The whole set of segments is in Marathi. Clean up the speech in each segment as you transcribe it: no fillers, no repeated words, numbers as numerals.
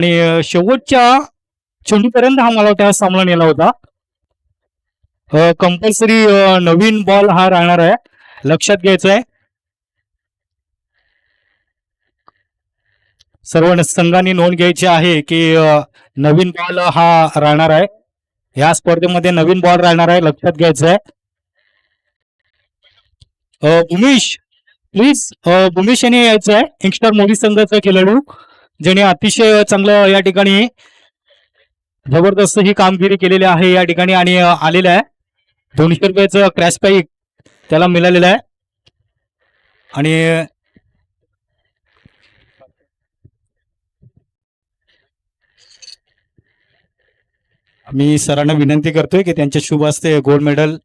आणि शेवटच्या चेंडूपर्यंत हा मला वाटतं हा सामना नेला होता. कंपल्सरी नवीन बॉल हा राहणार आहे, लक्षात घ्यायचं आहे. सर्व संघांनी नोंद घ्यायची आहे की नवीन बॉल हा राहणार आहे. या स्पर्धेमध्ये नवीन बॉल राहणार आहे, लक्षात घ्यायचं आहे. उमेश प्लीज, उमेश यांनी यायचं आहे, यंगस्टर मोदी संघाचा खेळाडू, ज्याने अतिशय चांगलं या ठिकाणी जबरदस्त ही कामगिरी केलेली आहे या ठिकाणी आणि आलेलं आहे. 200 रुपयाचं क्रॅश प्राईज त्याला मिळालेलं आहे. आणि मी सरांना विनंती करतोय की त्यांच्या शुभ हस्ते गोल्ड मेडल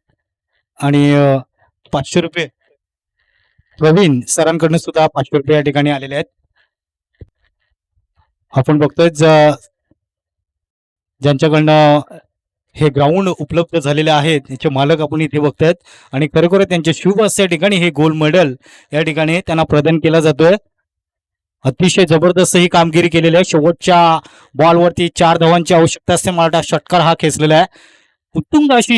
आणि 500 रुपये प्रवीण सरांकडनं सुद्धा 500 रुपये या ठिकाणी आलेले आहेत. आपण बघतोय ज्यांच्याकडनं हे ग्राउंड उपलब्ध झालेले आहेत त्याचे मालक आपण इथे बघतायत आणि खरोखर त्यांच्या शुभ हस्ते या ठिकाणी हे गोल्ड मेडल या ठिकाणी त्यांना प्रदान केला जातोय. अतिशय जबरदस्त ही कामगिरी केलेली आहे. शेवटच्या बॉलवरती 4 धावांची आवश्यकता असते, मला षटकार हा खेचलेला आहे. उत्तुंग अशी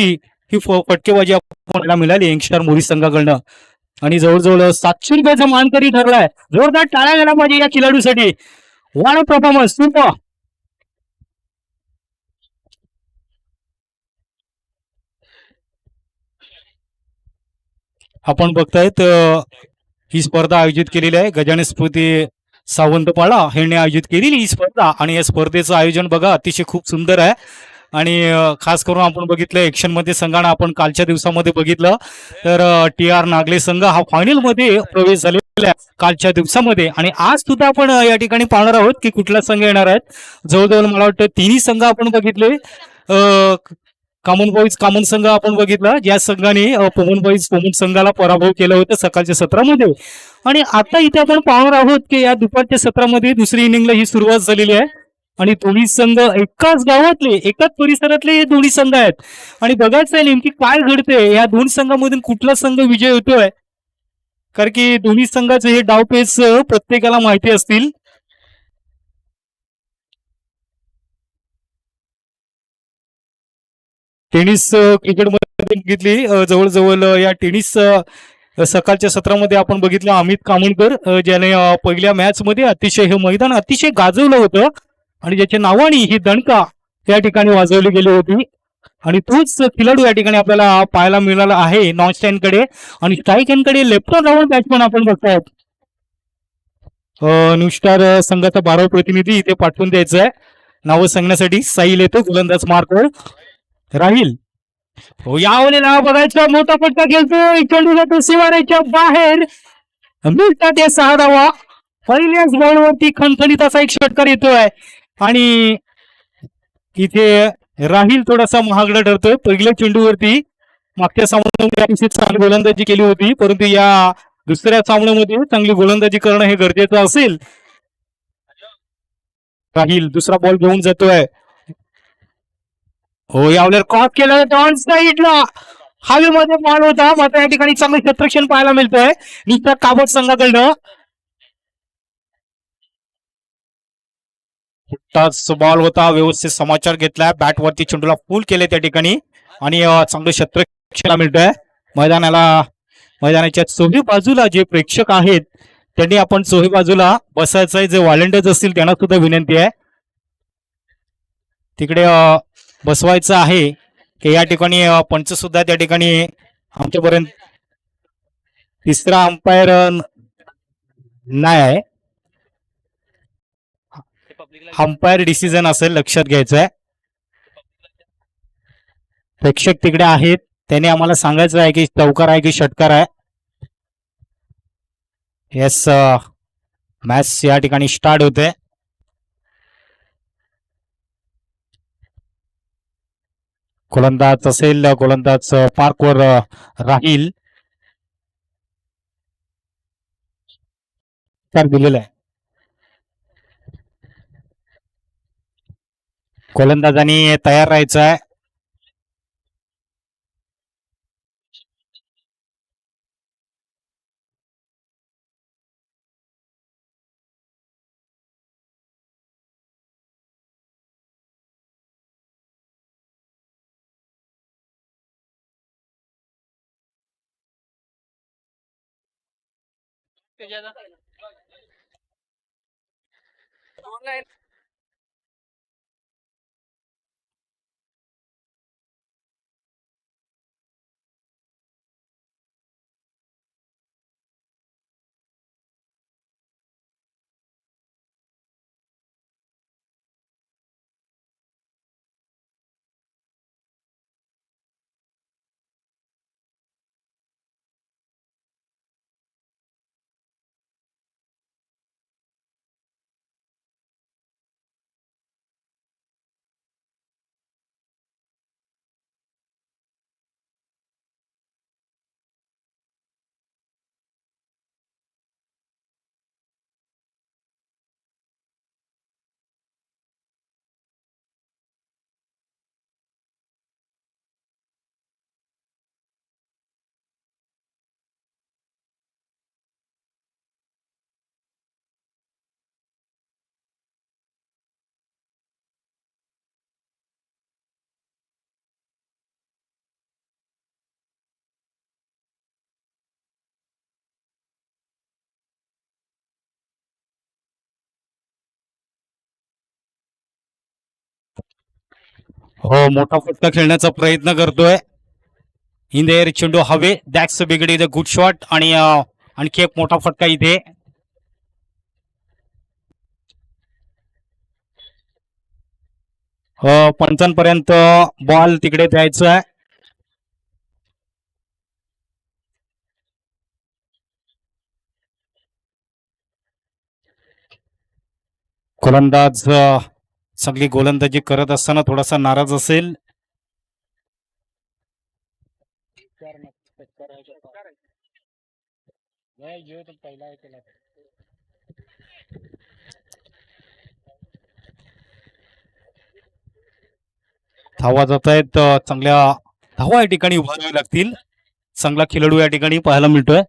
ही फटकेबाजी आपल्याला मिळाली यंगस्टर मोदी संघाकडनं आणि जवळजवळ 700 रुपयाचा मानकरी ठरलाय. जोरदार टाळ्या झाला पाहिजे या खेळाडूसाठी. वाढ परफॉर्मन्स सुपर. आपण बघतायत ही स्पर्धा आयोजित केलेली आहे गजानन स्मृती सावंतपाडा यांनी आयोजित केलेली ही स्पर्धा आणि या स्पर्धेचं आयोजन बघा अतिशय खूप सुंदर आहे. आणि खास करून आपण बघितलं ऍक्शन मध्ये संघानं आपण कालच्या दिवसामध्ये बघितलं तर TR नागले संघ हा फायनल मध्ये प्रवेश झालेला आहे कालच्या दिवसामध्ये. आणि आज सुद्धा आपण या ठिकाणी पाहणार आहोत की कुठला संघ येणार आहेत. जवळजवळ मला वाटतं तिन्ही संघ आपण बघितले. कॉमन संघ आपण बघितला ज्या संघाने पवन संघाला पराभव केलं होतं सकाळच्या सत्रामध्ये. आणि आता इथे आपण पाहणार आहोत की या दुपारच्या सत्रामध्ये दुसरी इनिंगला ही सुरुवात झालेली आहे आणि दोन्ही संघ एकाच गावातले एकाच परिसरातले हे दोन्ही संघ आहेत. आणि बघायचं आहे नेमकी काय घडते या दोन संघामधून कुठला संघ विजय होतोय, कारण की दोन्ही संघाचे हे डावपेच प्रत्येकाला माहिती असतील. टेनिस क्रिकेटमध्ये बघितली जवळजवळ या टेनिस सकाळच्या सत्रामध्ये आपण बघितलं अमित कामणकर ज्याने पहिल्या मॅच मध्ये अतिशय हे मैदान अतिशय गाजवलं होतं आणि ज्याच्या नावाने ही दणका या ठिकाणी वाजवली गेली होती. आणि तोच खेळाडू या ठिकाणी आपल्याला पाहायला मिळाला आहे नॉन स्टँड कडे आणि स्ट्राईक कडे लेफ्ट राऊंड बॅट्समन आपण बघतायत. न्यू स्टार संघाचा 12 प्रतिनिधी इथे पाठवून द्यायचा आहे नावं सांगण्यासाठी. साईल येतो गोलंदाज मार्कवर राहील. हो यावेळेला बघायचं मोठा फटका खेळतोय चेंडूला तो शिवाराच्या बाहेर मिळतात या 6 धावा. पहिल्याच बॉलवरती खणखणीत असा एक षटकार येतोय आणि इथे राहील थोडासा महागडा ठरतोय. पहिल्या चेंडूवरती मागच्या सामन्यामध्ये चांगली गोलंदाजी केली होती परंतु या दुसऱ्या सामन्यामध्ये चांगली गोलंदाजी करणं हे गरजेचं असेल. राहील दुसरा बॉल घेऊन जातोय. हो यावेळेला क्रॉस केला ऑन साईडला हवेमध्ये बॉल होता मात्र या ठिकाणी चांगलं क्षेत्रक्षण पाहायला मिळतंय नुसत्या काबत संघाकडनं. फुटताच बॉल होता, व्यवस्थित समाचार घेतलाय, बॅटवरती चेंडूला फुल केले त्या ठिकाणी आणि चांगलं क्षेत्रक्षण मिळतंय. मैदानाच्या चोही बाजूला जे प्रेक्षक आहेत त्यांनी आपण चोही बाजूला बसायचंय. जे व्हॉलेंटियर्स असतील त्यांना सुद्धा विनंती आहे तिकडे बसवायचं आहे की या ठिकाणी पंच सुद्धा त्या ठिकाणी आमच्यापर्यंत तिसरा अंपायर नाही आहे. अंपायर डिसिजन असेल, लक्षात घ्यायचं आहे. प्रेक्षक तिकडे आहेत त्यांनी आम्हाला सांगायचं आहे की चौकार आहे की षटकार आहे. येस मॅच या ठिकाणी स्टार्ट होते. गोलंदाज असेल, गोलंदाज पार्कवर राहील दिलेला आहे. गोलंदाजांनी तयार राहायचं आहे. हो, मोठा फटका खेळण्याचा प्रयत्न करतोय. इन द एअर चेंडू हवे, दॅट्स बिगडी द गुड शॉट. आणि आणखी एक मोठा फटका इथे. पंचांपर्यंत बॉल तिकडे द्यायचा आहे. गोलंदाज चांगली गोलंदाजी करत असताना थोडासा नाराज असेल. धावा जात आहेत. चांगल्या धावा या ठिकाणी उभाराव्या लागतील. चांगला खेळाडू या ठिकाणी पाहायला मिळतोय.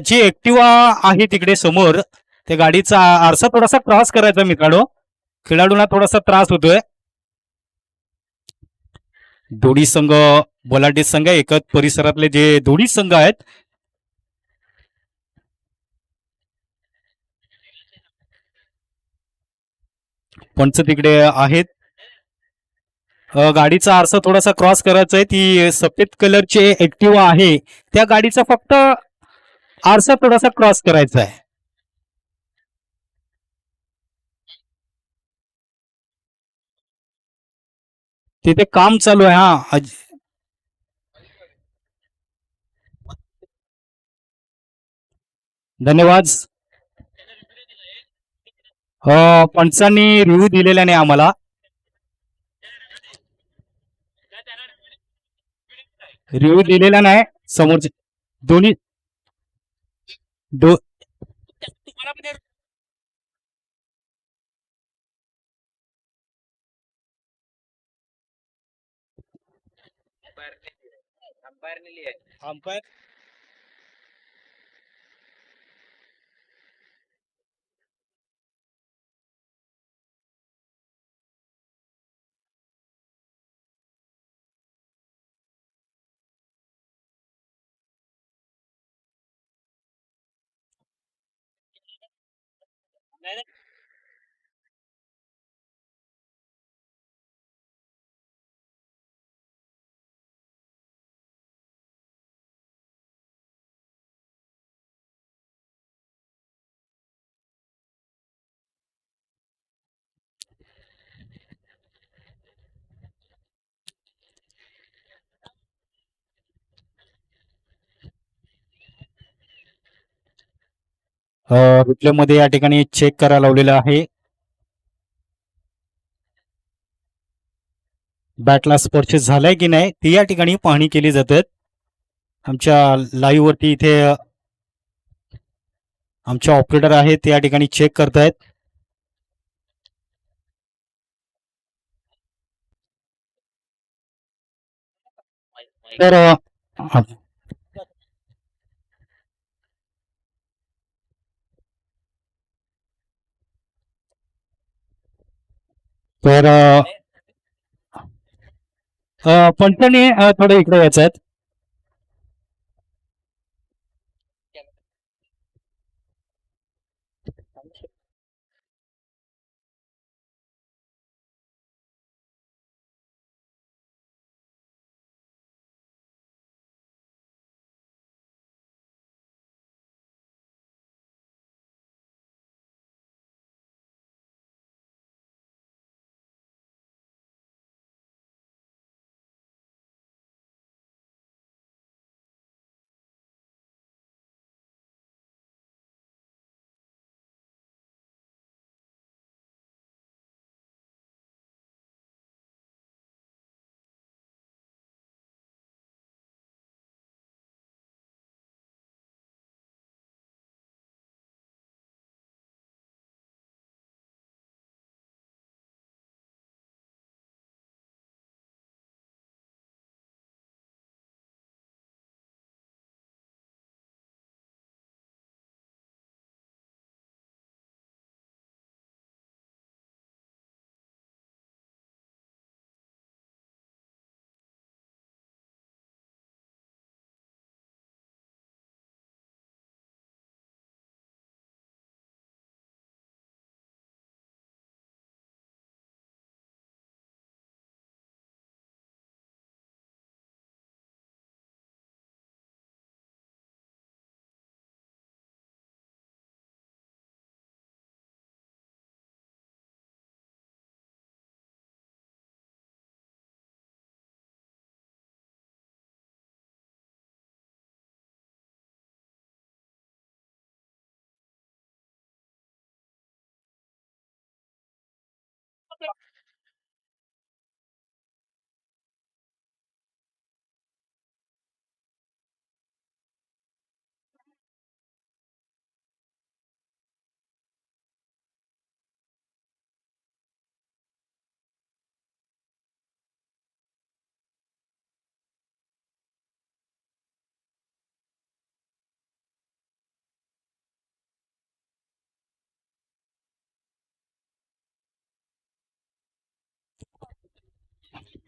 जी ऍक्टिव्हा आहे तिकडे समोर, त्या गाडीचा आरसा थोडासा क्रॉस करायचा मित्रांनो. खेळाडूंना थोडासा त्रास होतोय. दोन्ही संघ बलाढ्य संघ, एकच परिसरातले जे दोन्ही संघ आहेत. पंच तिकडे आहेत. गाडीचा आरसा थोडासा क्रॉस करायचा आहे. ती सफेद कलरची ऍक्टिव्हा आहे, त्या गाडीचा फक्त आरसा थोडासा क्रॉस करायचा आहे. तिथे काम चालू आहे. हा, धन्यवाद. पंचांनी रिव्ह्यू दिलेला नाही आम्हाला. रिव्ह्यू दिलेला नाही समोरचे दोन्ही दो अंपायर रिप्ले मध्ये या ठिकाणी चेक करायला लावलेलं आहे. बॅटला स्पर्श झालाय की नाही ती या ठिकाणी पाहणी केली जाते. आमच्या लाईव्ह वरती इथे आमचे ऑपरेटर आहेत, ते या ठिकाणी चेक करतायत. तर पंचाने थोडं इकडे यायचं आहेत.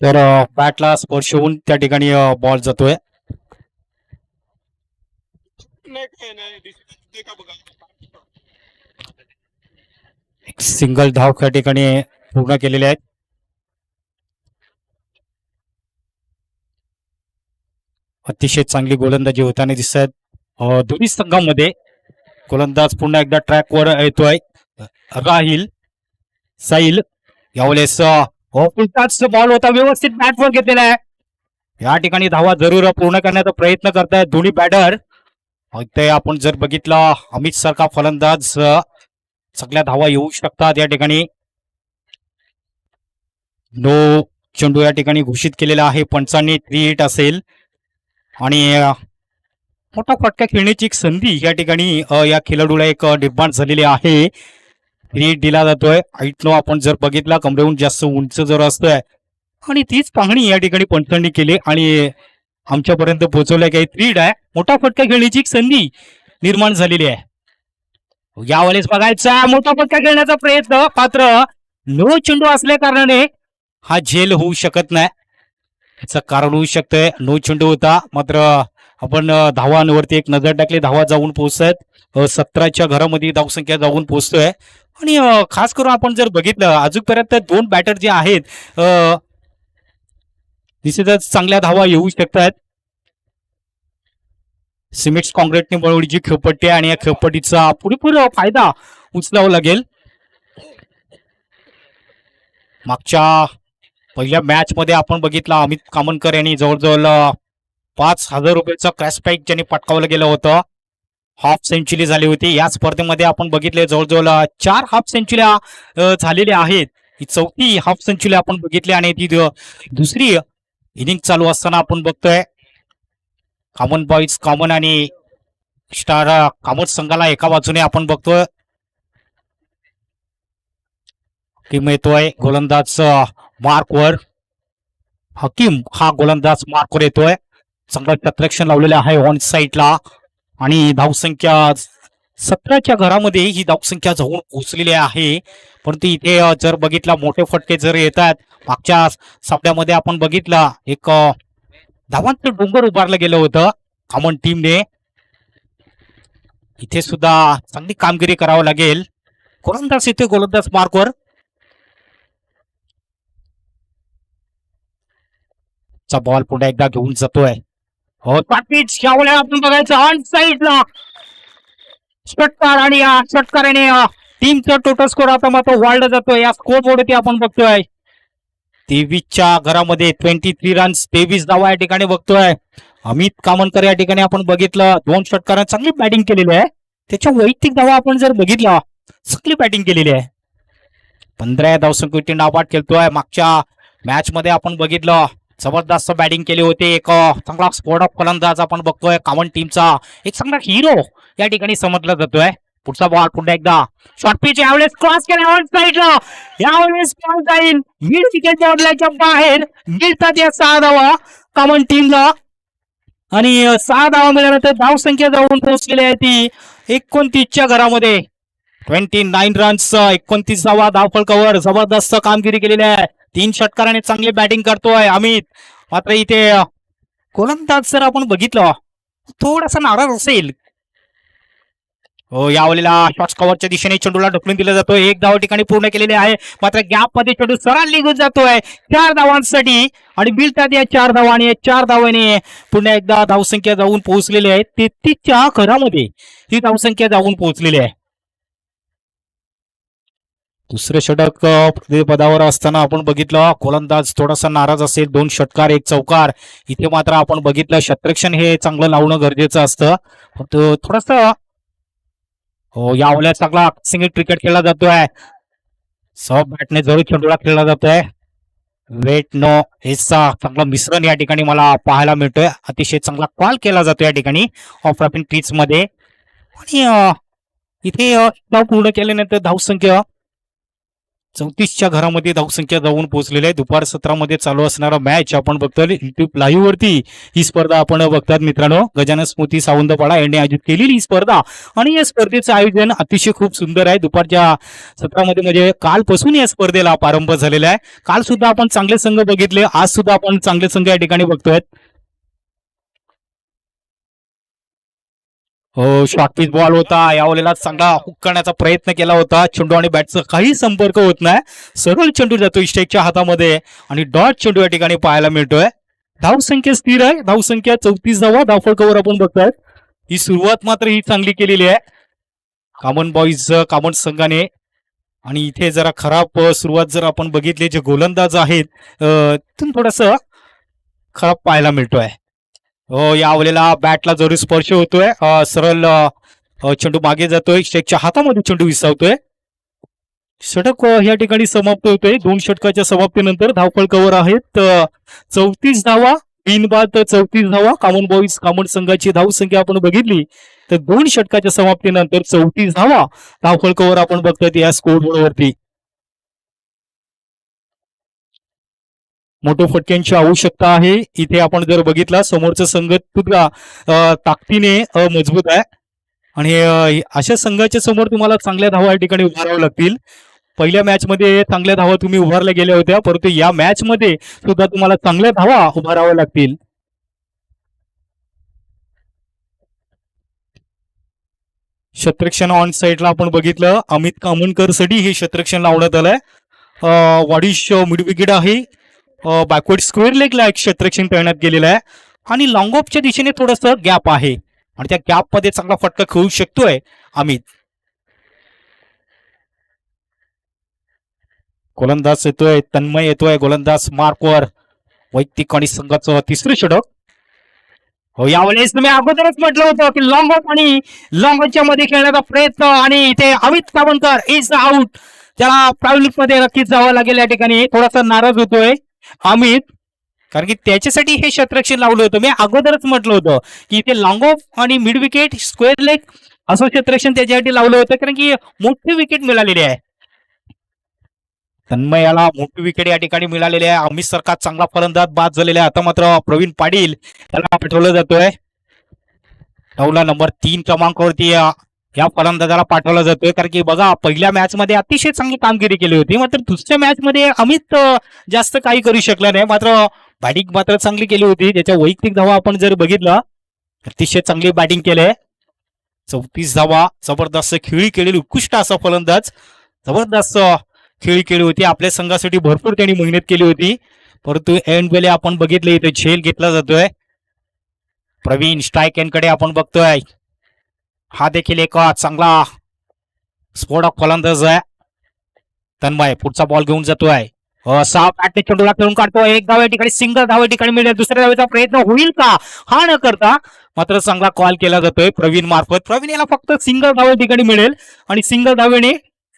तर बॅटला स्पर्श होऊन त्या ठिकाणी बॉल जातोय. एक सिंगल धाव त्या ठिकाणी पूर्ण केलेले आहेत. अतिशय चांगली गोलंदाजी होताना दिसत आहेत दोन्ही संघांमध्ये. गोलंदाज पुन्हा एकदा ट्रॅकवर येतोय. राहील साईल यावेळेस बॉल होता, व्यवस्थित बॅटवर घेतलेला आहे. या ठिकाणी धावा जरूर पूर्ण करण्याचा प्रयत्न करतायत दोन्ही बॅटर. ते आपण जर बघितलं अमित सारखा फलंदाज सगळ्या धावा येऊ शकतात या ठिकाणी. नो चेंडू या ठिकाणी घोषित केलेला आहे. पंचांनी 3 हिट असेल आणि मोठा फटका खेळण्याची एक संधी या ठिकाणी या खेळाडूला एक निर्माण झालेली आहे. 3 हिट दिला जातोय. हाईट नो आपण जर बघितला कमरेहून जास्त उंच जर असतोय आणि तीच पाहणी या ठिकाणी पंचांनी केली आणि आमच्यापर्यंत पोहोचवलंय काही 3 हिट आहे. मोठा फटका खेळण्याची एक संधी निर्माण झालेली आहे. यावेळेस बघायचा मोठा फटका खेळण्याचा प्रयत्न, मात्र नो चेंडू असल्या कारणाने हा झेल होऊ शकत नाही. याचं कारण होऊ शकतंय नो चेंडू होता, मात्र आपण धावांवरती एक नजर टाकली. धावा जाऊन पोहोचत 17च्या घरामध्ये धावसंख्या जाऊन पोहोचतोय आणि खास करून आपण जर बघितलं अजूनपर्यंत 2 बॅटर जे आहेत निश्चितच चांगल्या धावा येऊ शकतात. सिमेंट्स काँक्रीटने बनवलेली खेळपट्टी आणि या खेळपट्टीचा पुरेपूर फायदा उचलावा लागेल. मागच्या पहिल्या मॅच मध्ये आपण बघितला अमित कामनकर यांनी जवळजवळ 5,000 रुपयाचं क्रॅश प्राइज ज्यांनी पटकावलं गेलं होतं. हाफ सेंचुरी झाली होती. या स्पर्धेमध्ये आपण बघितले जवळजवळ 4 हाफ सेंचुऱ्या झालेल्या आहेत. ही 4थी हाफ सेंचुरी आपण बघितली आणि ती दुसरी इनिंग चालू असताना आपण बघतोय कॉमन बॉईज कॉमन आणि स्टार कॉमन संघाला एका बाजूने आपण बघतोय टीम येतोय. गोलंदाज मार्कवर हकीम हा गोलंदाज मार्कवर येतोय. चांगलं क्षेत्ररक्षण लावलेलं आहे ऑन साईडला आणि धावसंख्या 17च्या घरामध्ये ही धावसंख्या जाऊन पोहोचलेली आहे. परंतु इथे जर बघितला मोठे फटके जर येतात. मागच्या सामन्यामध्ये आपण बघितला एक धावांचं डोंगर उभारलं गेलं होतं कॉमन टीमने. इथे सुद्धा चांगली कामगिरी करावं लागेल. गोलंदाज इथे गोलंदाज मार्कवर चा बॉल पुन्हा एकदा घेऊन जातोय. आपण बघायचं ऑन साईडला षटकार आणि या षटकाराने टीमचा टोटल स्कोर आता मात्र वाढला जातोय. या स्कोर बोर्डवरती आपण बघतोय 23च्या घरामध्ये 23 रन्स 23 धावा या ठिकाणी बघतोय. अमित कामनकर या ठिकाणी आपण बघितलं 2 षटकारांनी चांगली बॅटिंग केलेली आहे. त्याच्या वैयक्तिक धावा आपण जर बघितला चांगली बॅटिंग केलेली आहे. 15 धावसंख्येची नाबाद खेळतोय. मागच्या मॅच मध्ये आपण बघितलं जबरदस्त बॅटिंग केली होती. एक चांगला स्फोट ऑफ फलंदाज आपण बघतोय. कॉमन टीमचा एक चांगला हिरो या ठिकाणी समजला जातोय. पुढचा बॉल पुन्हा एकदा शॉर्ट पिच यावेळेस क्रॉस केला ऑन साईडला. यावेळेस बॉल जाईल मिड विकेट बॉर्डरच्या बाहेर. मिळतात या 6 धावा कॉमन टीमला आणि 6 धावा मिळाल्यानंतर धावसंख्या जाऊन पोहोचलेली आहे ती 29च्या घरामध्ये. 29 रन्स 29 धावा धावफलकावर जबरदस्त कामगिरी केलेली आहे. 3 षटकाराने चांगली बॅटिंग करतोय अमित. मात्र इथे गोलंदाज जर आपण बघितलं थोडासा नाराज असेल. यावेळेला शॉर्ट कव्हरच्या दिशेने चेंडूला ढकलून दिला जातोय. 1 धाव ठिकाणी पूर्ण केलेले आहे. मात्र गॅप मध्ये चेंडू सरळ निघून जातोय 4 धावांसाठी आणि मिळतात या 4 धावा आणि 4 धावाने पुन्हा एकदा धावसंख्या जाऊन पोहोचलेली आहे 33च्या घरामध्ये ही धावसंख्या जाऊन पोहोचलेली आहे. दुसरे षटक पदावर असताना आपण बघितलं गोलंदाज थोडासा नाराज असेल. 2 षटकार 1 चौकार. इथे मात्र आपण बघितलं क्षेत्ररक्षण हे चांगलं लावणं गरजेचं असतं. थोडस यावेळेला चांगला सिंगल क्रिकेट खेळला जातोय. सॉफ्ट बॅटने जरूर चेंडूला खेळला जातोय. वेट नो हेचा चांगला मिश्रण या ठिकाणी मला पाहायला मिळतोय. अतिशय चांगला कॉल केला जातो या ठिकाणी ऑफ रॅपिंग पिच मध्ये. आणि इथे डाव पूर्ण केल्यानंतर धावसंख्या 34च्या घरामध्ये धावसंख्या जाऊन पोहोचलेली आहे. दुपार सत्रामध्ये चालू असणारा मॅच आपण बघतोय युट्यूब लाईव्ह वरती. ही स्पर्धा आपण बघतात मित्रांनो. गजानन स्मृती सावंतवाडा यांनी आयोजित केलेली ही स्पर्धा आणि या स्पर्धेचं आयोजन अतिशय खूप सुंदर आहे. दुपारच्या सत्रामध्ये म्हणजे कालपासून या स्पर्धेला प्रारंभ झालेला आहे. काल सुद्धा आपण चांगले संघ बघितले, आज सुद्धा आपण चांगले संघ या ठिकाणी बघतोय. हो, शॉर्ट बॉल होता. यावेळेला चांगला हुक करण्याचा प्रयत्न केला होता. चेंडू आणि बॅटचा काही संपर्क होत नाही. सरळ चेंडू जातो इष्टेकच्या हातामध्ये आणि डॉट चेंडू या ठिकाणी पाहायला मिळतोय. धावसंख्या स्थिर आहे. धावसंख्या 34 धावा. धावफलकावर आपण बघतोय. ही सुरुवात मात्र ही चांगली केलेली आहे कामन बॉईज कामन संघाने. आणि इथे जरा खराब सुरुवात जर आपण बघितली, जे गोलंदाज आहेत तिथून थोडस खराब पाहायला मिळतोय. हो, यावेळेला बॅटला जरूर स्पर्श होतोय. सरळ चेंडू मागे जातोय. शेखच्या हातामध्ये चेंडू विसावतोय. षटक या ठिकाणी समाप्त होतोय. 2 षटकाच्या समाप्तीनंतर धावफलकावर आहेत 34 धावा. बिनबाद 34 धावा. कामन बॉईज कामन संघाची धावसंख्या आपण बघितली तर 2 षटकाच्या समाप्तीनंतर 34 धावा धावफलकावर आपण बघतोय या स्कोर बोर्डवरती. मोठ्या फटक्यांची आवश्यकता आहे. इथे आपण जर बघितला समोरचा संघ सुद्धा ताकदीने मजबूत आहे आणि अशा संघाच्या समोर तुम्हाला चांगल्या धावा या ठिकाणी उभाराव्या लागतील. पहिल्या मॅच मध्ये चांगल्या धावा तुम्ही उभारल्या गेल्या होत्या, परंतु या मॅच मध्ये सुद्धा तुम्हाला चांगल्या धावा उभाराव्या लागतील. क्षेत्ररक्षण ऑन साईडला आपण बघितलं अमित कामनकर साठी हे क्षेत्ररक्षण लावण्यात आलंय. वाडिश मिड विकेट आहे. बॅकवर्ड स्क्वेअर लेगला एक क्षेत्ररक्षण करण्यात गेलेलं आहे आणि लॉंग ऑफच्या दिशेने थोडस गॅप आहे आणि त्या गॅप मध्ये चांगला फटका खेळू शकतोय अमित. गोलंदाज येतोय, तन्मय येतोय गोलंदाज मार्कवर. वैयक्तिक आणि संघाचं तिसरं षटक. हो, यावेळेस तुम्ही अगोदरच म्हटलं होतं की लॉंग ऑफ आणि लॉंग ऑफच्या मध्ये खेळण्याचा प्रयत्न आणि इथे अमित कामनकर इज आउट. त्याला प्रायोगिक मध्ये नक्कीच जावं लागेल. या ठिकाणी थोडासा नाराज होतोय अमित, कारण की त्याच्यासाठी हे क्षेत्ररक्षण लावलं होतं. मी अगोदरच म्हटलं होतं की इथे लॉंग ऑफ आणि मिड विकेट स्क्वेअर लेग असं क्षेत्ररक्षण त्याच्यासाठी लावलं होतं, कारण की मोठी विकेट मिळालेली आहे. तन्मयाला मोठी विकेट या ठिकाणी मिळालेली आहे. अमित सरकार चांगला फलंदाज बाद झालेला आहे. आता मात्र प्रवीण पाटील त्याला पाठवलं जातोय. धावला नंबर 3 क्रमांकावरती या फलंदाजाला पाठवला जातोय, कारण की बघा पहिल्या मॅच मध्ये अतिशय चांगली कामगिरी केली होती, मात्र दुसऱ्या मॅच मध्ये अमित जास्त काही करू शकला नाही. मात्र बॅटिंग मात्र चांगली केली होती. त्याच्या वैयक्तिक धावा आपण जर बघितलं अतिशय चांगली बॅटिंग केलंय. 34 धावा. जबरदस्त खेळी केलेली उत्कृष्ट असा फलंदाज. जबरदस्त खेळी केली होती. आपल्या संघासाठी भरपूर त्यांनी मेहनत केली होती, परंतु एंड वेळी आपण बघितले इथे झेल घेतला जातोय. प्रवीण स्ट्राईक एंडकडे आपण बघतोय. हा देखील एक चांगला स्फोटक फलंदाज आहे. तन्मय पुढचा बॉल घेऊन जातोय. 6 बॅटने चेंडूला खेळून काढतोय. एक धाव या ठिकाणी सिंगल धाव या ठिकाणी मिळेल. दुसऱ्या धावेचा प्रयत्न होईल का, हा न करता मात्र चांगला कॉल केला जातोय प्रवीण मार्फत. प्रवीण याला फक्त सिंगल धाव या ठिकाणी मिळेल आणि सिंगल धावेने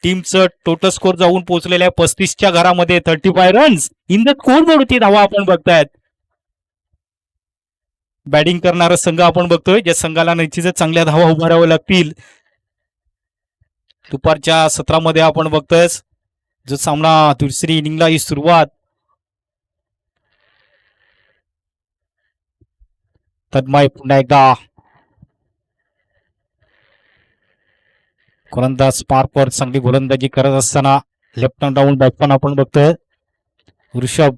टीमचं टोटल स्कोर जाऊन पोहोचलेलं आहे 35च्या घरामध्ये. 35 runs in the score board धावा आपण बघतायत. बॅटिंग करणारा संघ आपण बघतोय, ज्या संघाला निश्चितच चांगल्या धावा उभाराव्या लागतील. दुपारच्या सत्रामध्ये आपण बघतोय जो सामना दुसरी इनिंगला ही सुरुवात. तन्मय पुन्हा एकदा गोलंदाज मार्कवर चांगली गोलंदाजी करत असताना लेफ्ट हँड डाऊन बॅट्समन आपण बघतोय ऋषभ.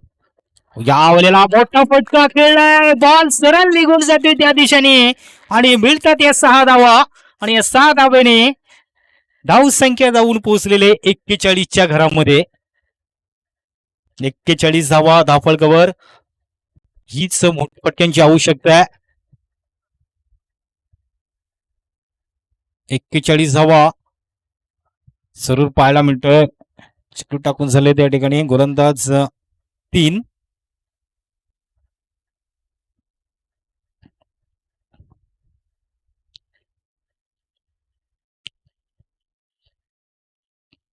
यावेळेला मोठा फटका खेळलाय. बॉल सरळ निघून जाते त्या दिशेने आणि मिळतात या 6 धावा आणि या 6 धावेने धाव संख्या जाऊन पोहोचलेले 41च्या घरामध्ये. 41 धावा धावफलकावर. हीच मोठ्या फटक्यांची आवश्यकता आहे. 41 धावा जरूर पाहायला मिळतोय. चेंडू टाकून झाले त्या ठिकाणी गोलंदाज 3.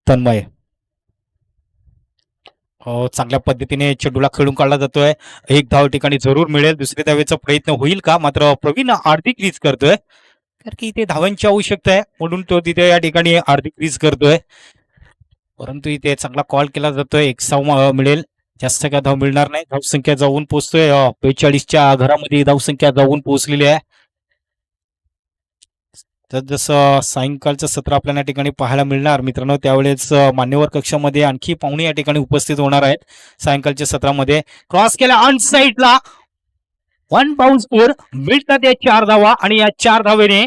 तन्मय चांगल्या पद्धतीने चेंडूला खेळून काढला जातोय. एक धाव ठिकाणी जरूर मिळेल. दुसऱ्या धावेचा प्रयत्न होईल का? मात्र प्रवीण आर्थिक क्रीज करतोय, कारण की इथे धावांची आवश्यकता आहे म्हणून तो तिथे या ठिकाणी आर्थिक क्रीज करतोय. परंतु इथे चांगला कॉल केला जातोय. एक साव मिळेल, जास्त काय धाव मिळणार नाही. धावसंख्या जाऊन पोहोचतोय 45च्या घरामध्ये धावसंख्या जाऊन पोहोचलेली आहे. तर जसं सायंकाळचं सत्र आपल्याला या ठिकाणी पाहायला मिळणार मित्रांनो, त्यावेळेस मान्यवर कक्षामध्ये आणखी पाहुणे या ठिकाणी उपस्थित होणार आहेत. सायंकाळच्या सत्रामध्ये क्रॉस केला ऑन साईडला, 1 बाउन्स फोर मिळतात या 4 धावा आणि या 4 धावेने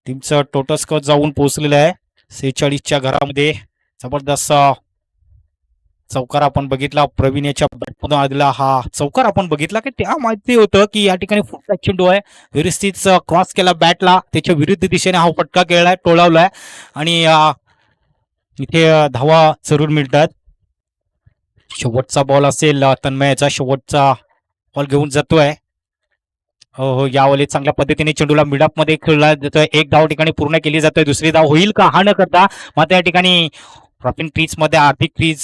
टीमचं टोटल स्कोर जाऊन पोहोचलेलं आहे 46च्या घरामध्ये. जबरदस्त चौकार आपण बघितला. प्रवीण याच्या बॅटमधून आलेला हा चौकार आपण बघितला की त्या माहिती होतं की या ठिकाणी फुटला चेंडू आहे. व्यवस्थित क्रॉस केला बॅटला, त्याच्या विरुद्ध दिशेने हा फटका केलाय, टोळावलाय आणि इथे धावा जरूर मिळतात. शेवटचा बॉल असेल तन्मयाचा, शेवटचा बॉल घेऊन जातोय. हो, यावेळी चांगल्या पद्धतीने चेंडूला मिडअप मध्ये खेळला जातोय. एक धाव ठिकाणी पूर्ण केली जातोय. दुसरी धाव होईल का? हा न करता मात्र या ठिकाणी प्रवीण क्रीज मध्ये आर्थिक क्रीज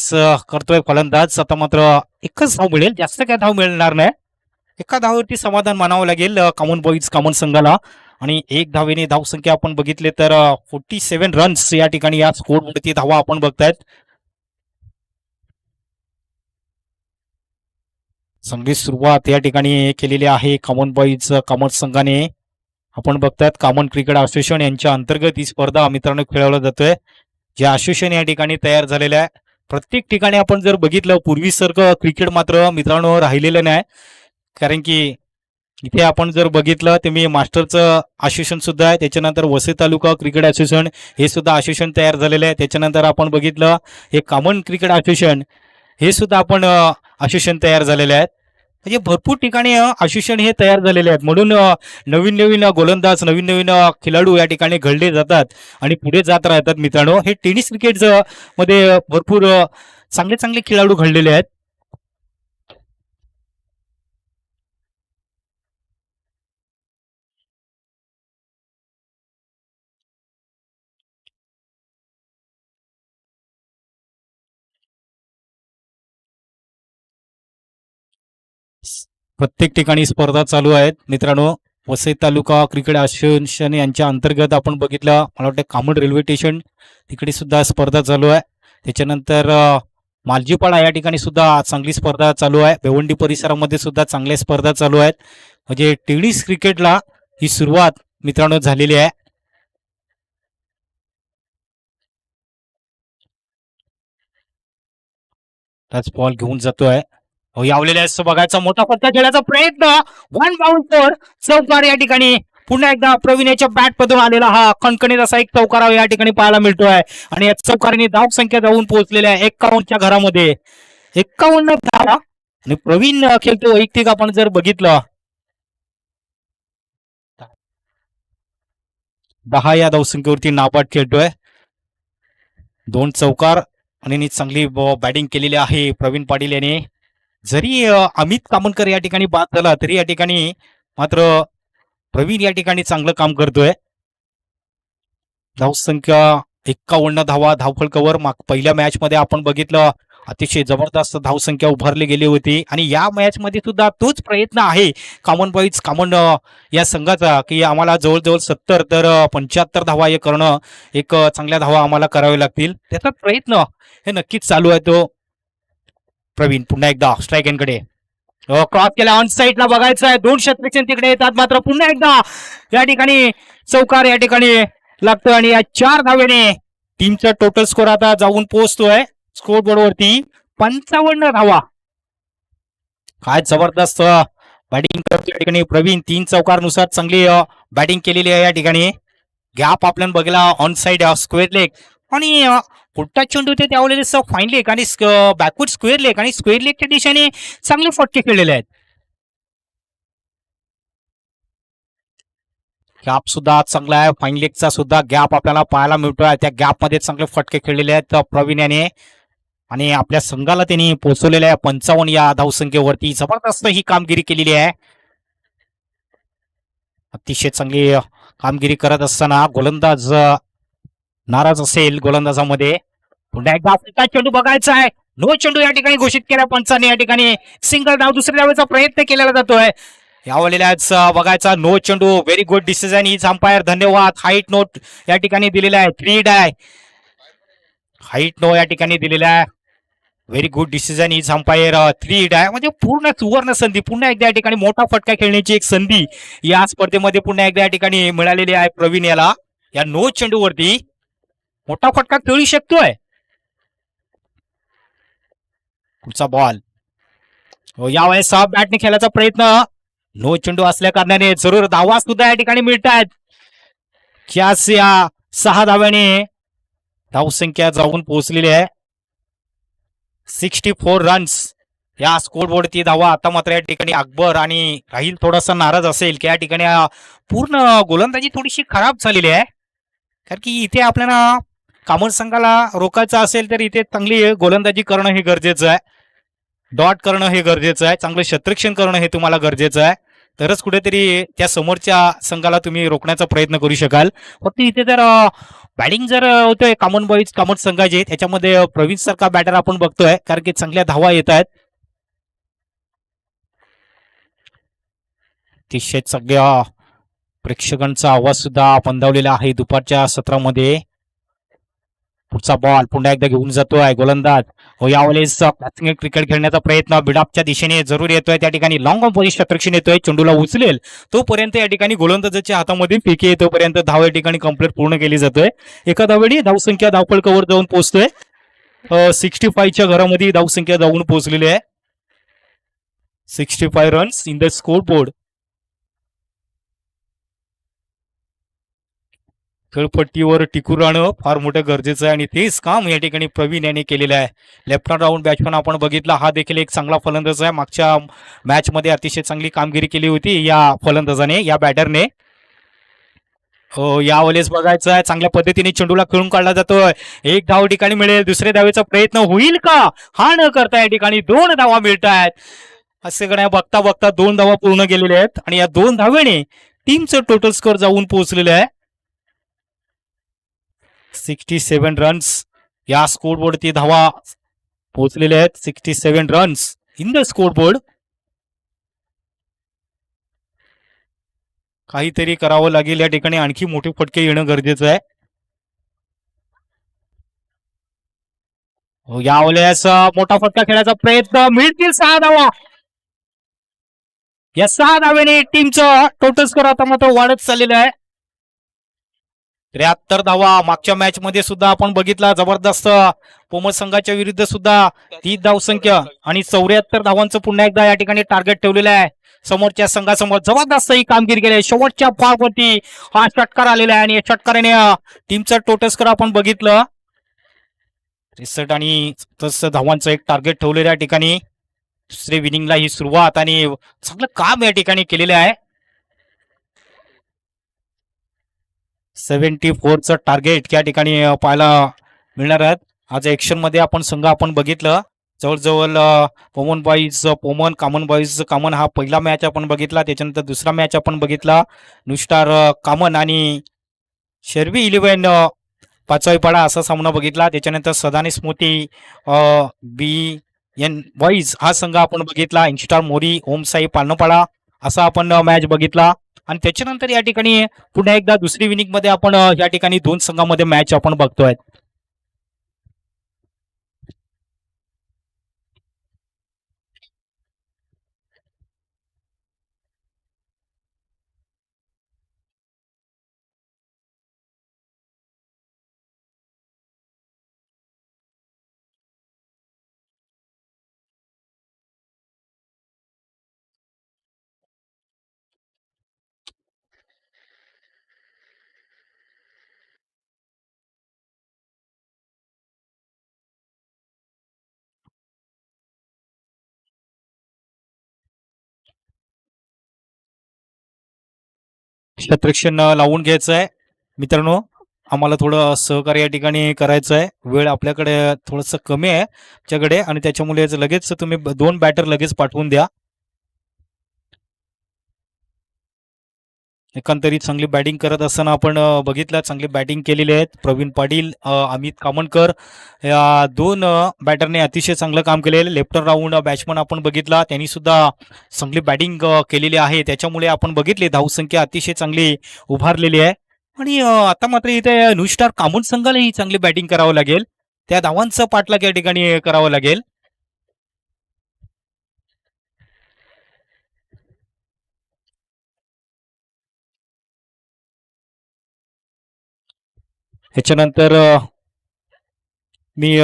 करतोय फलंदाज. आता मात्र एकच धाव मिळेल, जास्त काय धाव मिळणार नाही. एका धावावरती समाधान मानावं लागेल कॉमन बॉईज कॉमन संघाला. आणि एक धावेने धावसंख्या आपण बघितले तर 47 रन्स या ठिकाणी या स्कोरवरती धावा आपण बघतायत. चांगली सुरुवात या ठिकाणी केलेली आहे कॉमन बॉईज कॉमन संघाने. आपण बघतायत कॉमन क्रिकेट असोसिएशन यांच्या अंतर्गत ही स्पर्धा मित्रांनो खेळवला जातोय. जे असोसिएशन या ठिकाणी तयार झालेलं आहे. प्रत्येक ठिकाणी आपण जर बघितलं पूर्वीसारखं क्रिकेट मात्र मित्रांनो राहिलेलं नाही, कारण की इथे आपण जर बघितलं तर मी मास्टरचं असोसिएशन सुद्धा आहे. त्याच्यानंतर वसई तालुका क्रिकेट असोसिएशन हे सुद्धा असोसिएशन तयार झालेलं आहे. त्याच्यानंतर आपण बघितलं हे कॉमन क्रिकेट असोसिएशन हे सुद्धा आपण असोसिएशन तयार झालेले आहेत. म्हणजे भरपूर ठिकाणी असोसिएशन हे तयार झालेले आहेत. म्हणून नवीन नवीन गोलंदाज नवीन नवीन खेळाडू या ठिकाणी घडले जातात आणि पुढे जात राहतात मित्रांनो. हे टेनिस क्रिकेट मध्ये भरपूर चांगले चांगले खेळाडू घडलेले आहेत. प्रत्येक ठिकाणी स्पर्धा चालू आहेत मित्रांनो. वसई तालुका क्रिकेट असोसिएशन यांच्या अंतर्गत आपण बघितलं, मला वाटतं कॉमन रेल्वे स्टेशन तिकडे सुद्धा स्पर्धा चालू आहे. त्याच्यानंतर मालजीपाडा या ठिकाणी सुद्धा चांगली स्पर्धा चालू आहे. भिवंडी परिसरामध्ये सुद्धा चांगल्या स्पर्धा चालू आहेत. म्हणजे टेनिस क्रिकेटला ही सुरुवात मित्रांनो झालेली आहे. त्याच बॉल घेऊन जातोय. यावलेल्या बघायचा मोठा फटका खेळायचा प्रयत्न, 1 बाउंड फोर चौकार या ठिकाणी पुन्हा एकदा प्रवीण याच्या बॅट मधून आलेला हा खणखणीत असा एक चौकार या ठिकाणी पाहायला मिळतोय. आणि या चौकाराने धाव संख्या जाऊन पोहोचलेल्या आहे 51च्या घरामध्ये. 51 धावा आणि प्रवीण खेळतो वैयक्तिक आपण जर बघितलं 10 या धावसंख्येवरती नाबाद खेळतोय. 2 चौकार आणि चांगली बॅटिंग केलेली आहे प्रवीण पाटील याने. जरी अमित कामनकर या ठिकाणी बाद झाला तरी या ठिकाणी मात्र प्रवीण या ठिकाणी चांगलं काम करतोय. धावसंख्या 51 धावा धावफलकावर पहिल्या मॅच मध्ये आपण बघितलं अतिशय जबरदस्त धावसंख्या उभारली गेली होती. आणि या मॅच मध्ये सुद्धा तोच प्रयत्न आहे कॉमन बॉईज कॉमन या संघाचा की आम्हाला जवळजवळ 70 तर 75 धावा हे करणं, एक चांगल्या धावा आम्हाला करावे लागतील. त्याचा प्रयत्न हे नक्कीच चालू आहे. तो प्रवीण पुन्हा एकदा स्ट्राईक एंडकडे क्रॉस केला, ऑन साईडला बघायचं आहे. 2 षटरक्षण तिकडे येतात मात्र पुन्हा एकदा या ठिकाणी चौकार या ठिकाणी लागतोय. आणि या 4 धावेने टीमचा टोटल स्कोर आता जाऊन पोहोचतोय स्कोर बोर्ड वरती 55 धावा. काय जबरदस्त बॅटिंग करतोय या ठिकाणी प्रवीण. 3 चौकारनुसार चांगली बॅटिंग केलेली आहे या ठिकाणी. गॅप आपल्याला बघला ऑन साइड स्क्वेअर लेग आणि पुढचा चेंडू ते त्यावेळेस फाईन लेग आणि बॅकवर्ड स्क्वेअर लेग आणि स्क्वेअर लेगच्या दिशेने चांगले फटके खेळलेले आहेत. गॅप सुद्धा चांगला आहे. फाईन लेगचा सुद्धा गॅप आपल्याला पाहायला मिळतोय. त्या गॅप मध्ये चांगले फटके खेळलेले आहेत प्रवीण याने आणि आपल्या संघाला त्यांनी पोहोचवलेल्या आहे 55 या धावसंख्येवरती. जबरदस्त ही कामगिरी केलेली आहे. अतिशय चांगली कामगिरी करत असताना गोलंदाज नाराज असेल गोलंदाजामध्ये. पुन्हा एकदा चेंडू बघायचा आहे. नो चेंडू या ठिकाणी घोषित केला पंचांनी. या ठिकाणी सिंगल धाव दुसऱ्या धावेचा प्रयत्न केलेला जातोय. यावेळेलाच बघायचा नो चेंडू. Very good decision is umpire. धन्यवाद. हाईट नोट या ठिकाणी दिलेला आहे. 3 डाय हाईट नो या ठिकाणी दिलेला आहे. Very good decision is umpire. 3 डाय म्हणजे पूर्ण सुवर्ण संधी. पुन्हा एकदा या ठिकाणी मोठा फटका खेळण्याची एक संधी या स्पर्धेमध्ये पुन्हा एकदा या ठिकाणी मिळालेली आहे प्रवीण याला. या नो चेंडू वरती मोठा फटका खेळू शकतोय. पुढचा बॉल. यावेळेस बॅटने खेळायचा प्रयत्न. नो चेंडू असल्या कारणाने जरूर धावा सुद्धा या ठिकाणी मिळतात. या 6 धाव्याने धावसंख्या जाऊन पोहोचलेली आहे 64 रन्स. या स्कोरबोर्डची धावा. आता मात्र या ठिकाणी अकबर आणि राहील थोडासा नाराज असेल की या ठिकाणी पूर्ण गोलंदाजी थोडीशी खराब झालेली आहे. कारण की इथे आपल्याला कामन संघाला रोखायचं असेल तर इथे चांगली गोलंदाजी करणं हे गरजेचं आहे. डॉट करणं हे गरजेचं आहे. चांगलं क्षेत्ररक्षण करणं हे तुम्हाला गरजेचं आहे. तरच कुठेतरी त्या समोरच्या संघाला तुम्ही रोखण्याचा प्रयत्न करू शकाल. फक्त इथे जर बॅटिंग जर होतोय कामन संघाचे त्याच्यामध्ये प्रवीण सारखा बॅटर आपण बघतोय कारण की चांगल्या धावा येत आहेत. अतिशय सगळ्या प्रेक्षकांचा आवाज सुद्धा मंदावलेला आहे दुपारच्या सत्रामध्ये. पुढचा बॉल पुन्हा एकदा घेऊन जातोय गोलंदाज. यावेळेस क्रिकेट खेळण्याचा प्रयत्न बिडापच्या दिशेने जरूर येतोय. त्या ठिकाणी लॉंग ऑन पोझिशन क्षेत्ररक्षण येतोय. चेंडूला उचलेल तोपर्यंत या ठिकाणी गोलंदाजाच्या हातामध्ये फेकी येतोपर्यंत धाव या ठिकाणी कंप्लीट पूर्ण केली जातोय. एका धावेने धावसंख्या धावफलकावर जाऊन पोहोचतोय. 65च्या घरामध्ये धावसंख्या जाऊन पोहोचलेली आहे. 65 runs in the score board. खेळपट्टीवर टिकून राहणं फार मोठं गरजेचं आहे आणि तेच काम या ठिकाणी प्रवीण यांनी केलेलं आहे. लेफ्ट हँड राऊंड बॅट्समन आपण बघितला. हा देखील एक चांगला फलंदाज आहे. मागच्या मॅच मध्ये अतिशय चांगली कामगिरी केली होती या फलंदाजाने या बॅटरने. यावेळेस बघायचं आहे चांगल्या पद्धतीने चेंडूला खेळून काढला जातोय. एक धाव ठिकाणी मिळेल. दुसऱ्या धावेचा प्रयत्न होईल का? हा न करता या ठिकाणी 2 धावा मिळत आहेत. असे गण्या बघता बघता 2 धावा पूर्ण केलेल्या आहेत आणि या 2 धावेने टीमचं टोटल स्कोर जाऊन पोहोचलेलं आहे 67 रन्स. या स्कोरबोर्डची धावा पोहोचलेल्या आहेत 67 रन्स इन द स्कोरबोर्ड. काहीतरी करावं लागेल या ठिकाणी. आणखी मोठे फटके येणं गरजेचं आहे. यावेळेस मोठा फटका खेळायचा प्रयत्न. मिळतील 6 धावा. या 6 धाव्याने टीमचं टोटल स्कोर आता मात्र वाढत चाललेलं आहे. 73 धावा. मागच्या मॅच मध्ये सुद्धा आपण बघितला जबरदस्त पोमल संघाच्या विरुद्ध सुद्धा 30 धावसंख्या आणि 74 धावांचं पुन्हा एकदा या ठिकाणी टार्गेट ठेवलेलं आहे समोरच्या संघासमोर. जबरदस्त ही कामगिरी केली. शेवटच्या भागवरती हा षटकार आलेला आहे आणि या षटकाराने टीमचं टोटल स्कोर आपण बघितलं 63 आणि 67 धावांचं एक टार्गेट ठेवलेलं या ठिकाणी. दुसरे विनिंगला ही सुरुवात आणि चांगलं काम या ठिकाणी केलेलं आहे. 74चं टार्गेट या ठिकाणी पाहायला मिळणार आहेत. आज ऍक्शन मध्ये आपण संघ आपण बघितलं जवळजवळ पोमन कामन हा पहिला मॅच आपण बघितला. त्याच्यानंतर दुसरा मॅच आपण बघितला नुस्टार कामन आणि शेरवी 11 पाचवाईपाडा असा सामना बघितला. त्याच्यानंतर सदानी स्मृती BN बॉईज हा संघ आपण बघितला. इंस्टार मोरी ओमसाई पालनपाडा असा आपण मॅच बघितला आणि त्याच्यानंतर या ठिकाणी पुन्हा एकदा दुसरी विनिंग मध्ये आपण या ठिकाणी 2 संघांमध्ये मॅच आपण बघतोय. क्षेत्ररक्षण लावून घ्यायचं आहे मित्रांनो. आम्हाला थोडं सहकार्य या ठिकाणी करायचं आहे. वेळ आपल्याकडे थोडंसं कमी आहे त्याच्याकडे आणि त्याच्यामुळे लगेच तुम्ही 2 बॅटर लगेच पाठवून द्या. एकंदरीत चांगली बॅटिंग करत असताना आपण बघितलं, चांगली बॅटिंग केलेली आहेत. प्रवीण पाटील, अमित कामणकर या दोन बॅटरने अतिशय चांगलं काम केलेलं. लेफ्टर राऊंड बॅट्समन आपण बघितला, त्यांनी सुद्धा चांगली बॅटिंग केलेली आहे. त्याच्यामुळे आपण बघितले धावसंख्या अतिशय चांगली उभारलेली आहे. आणि आता मात्र इथे न्यू स्टार कामन संघालाही चांगली बॅटिंग करावं लागेल. त्या धावांचं पाठलाग या ठिकाणी करावं लागेल. त्याच्यानंतर मी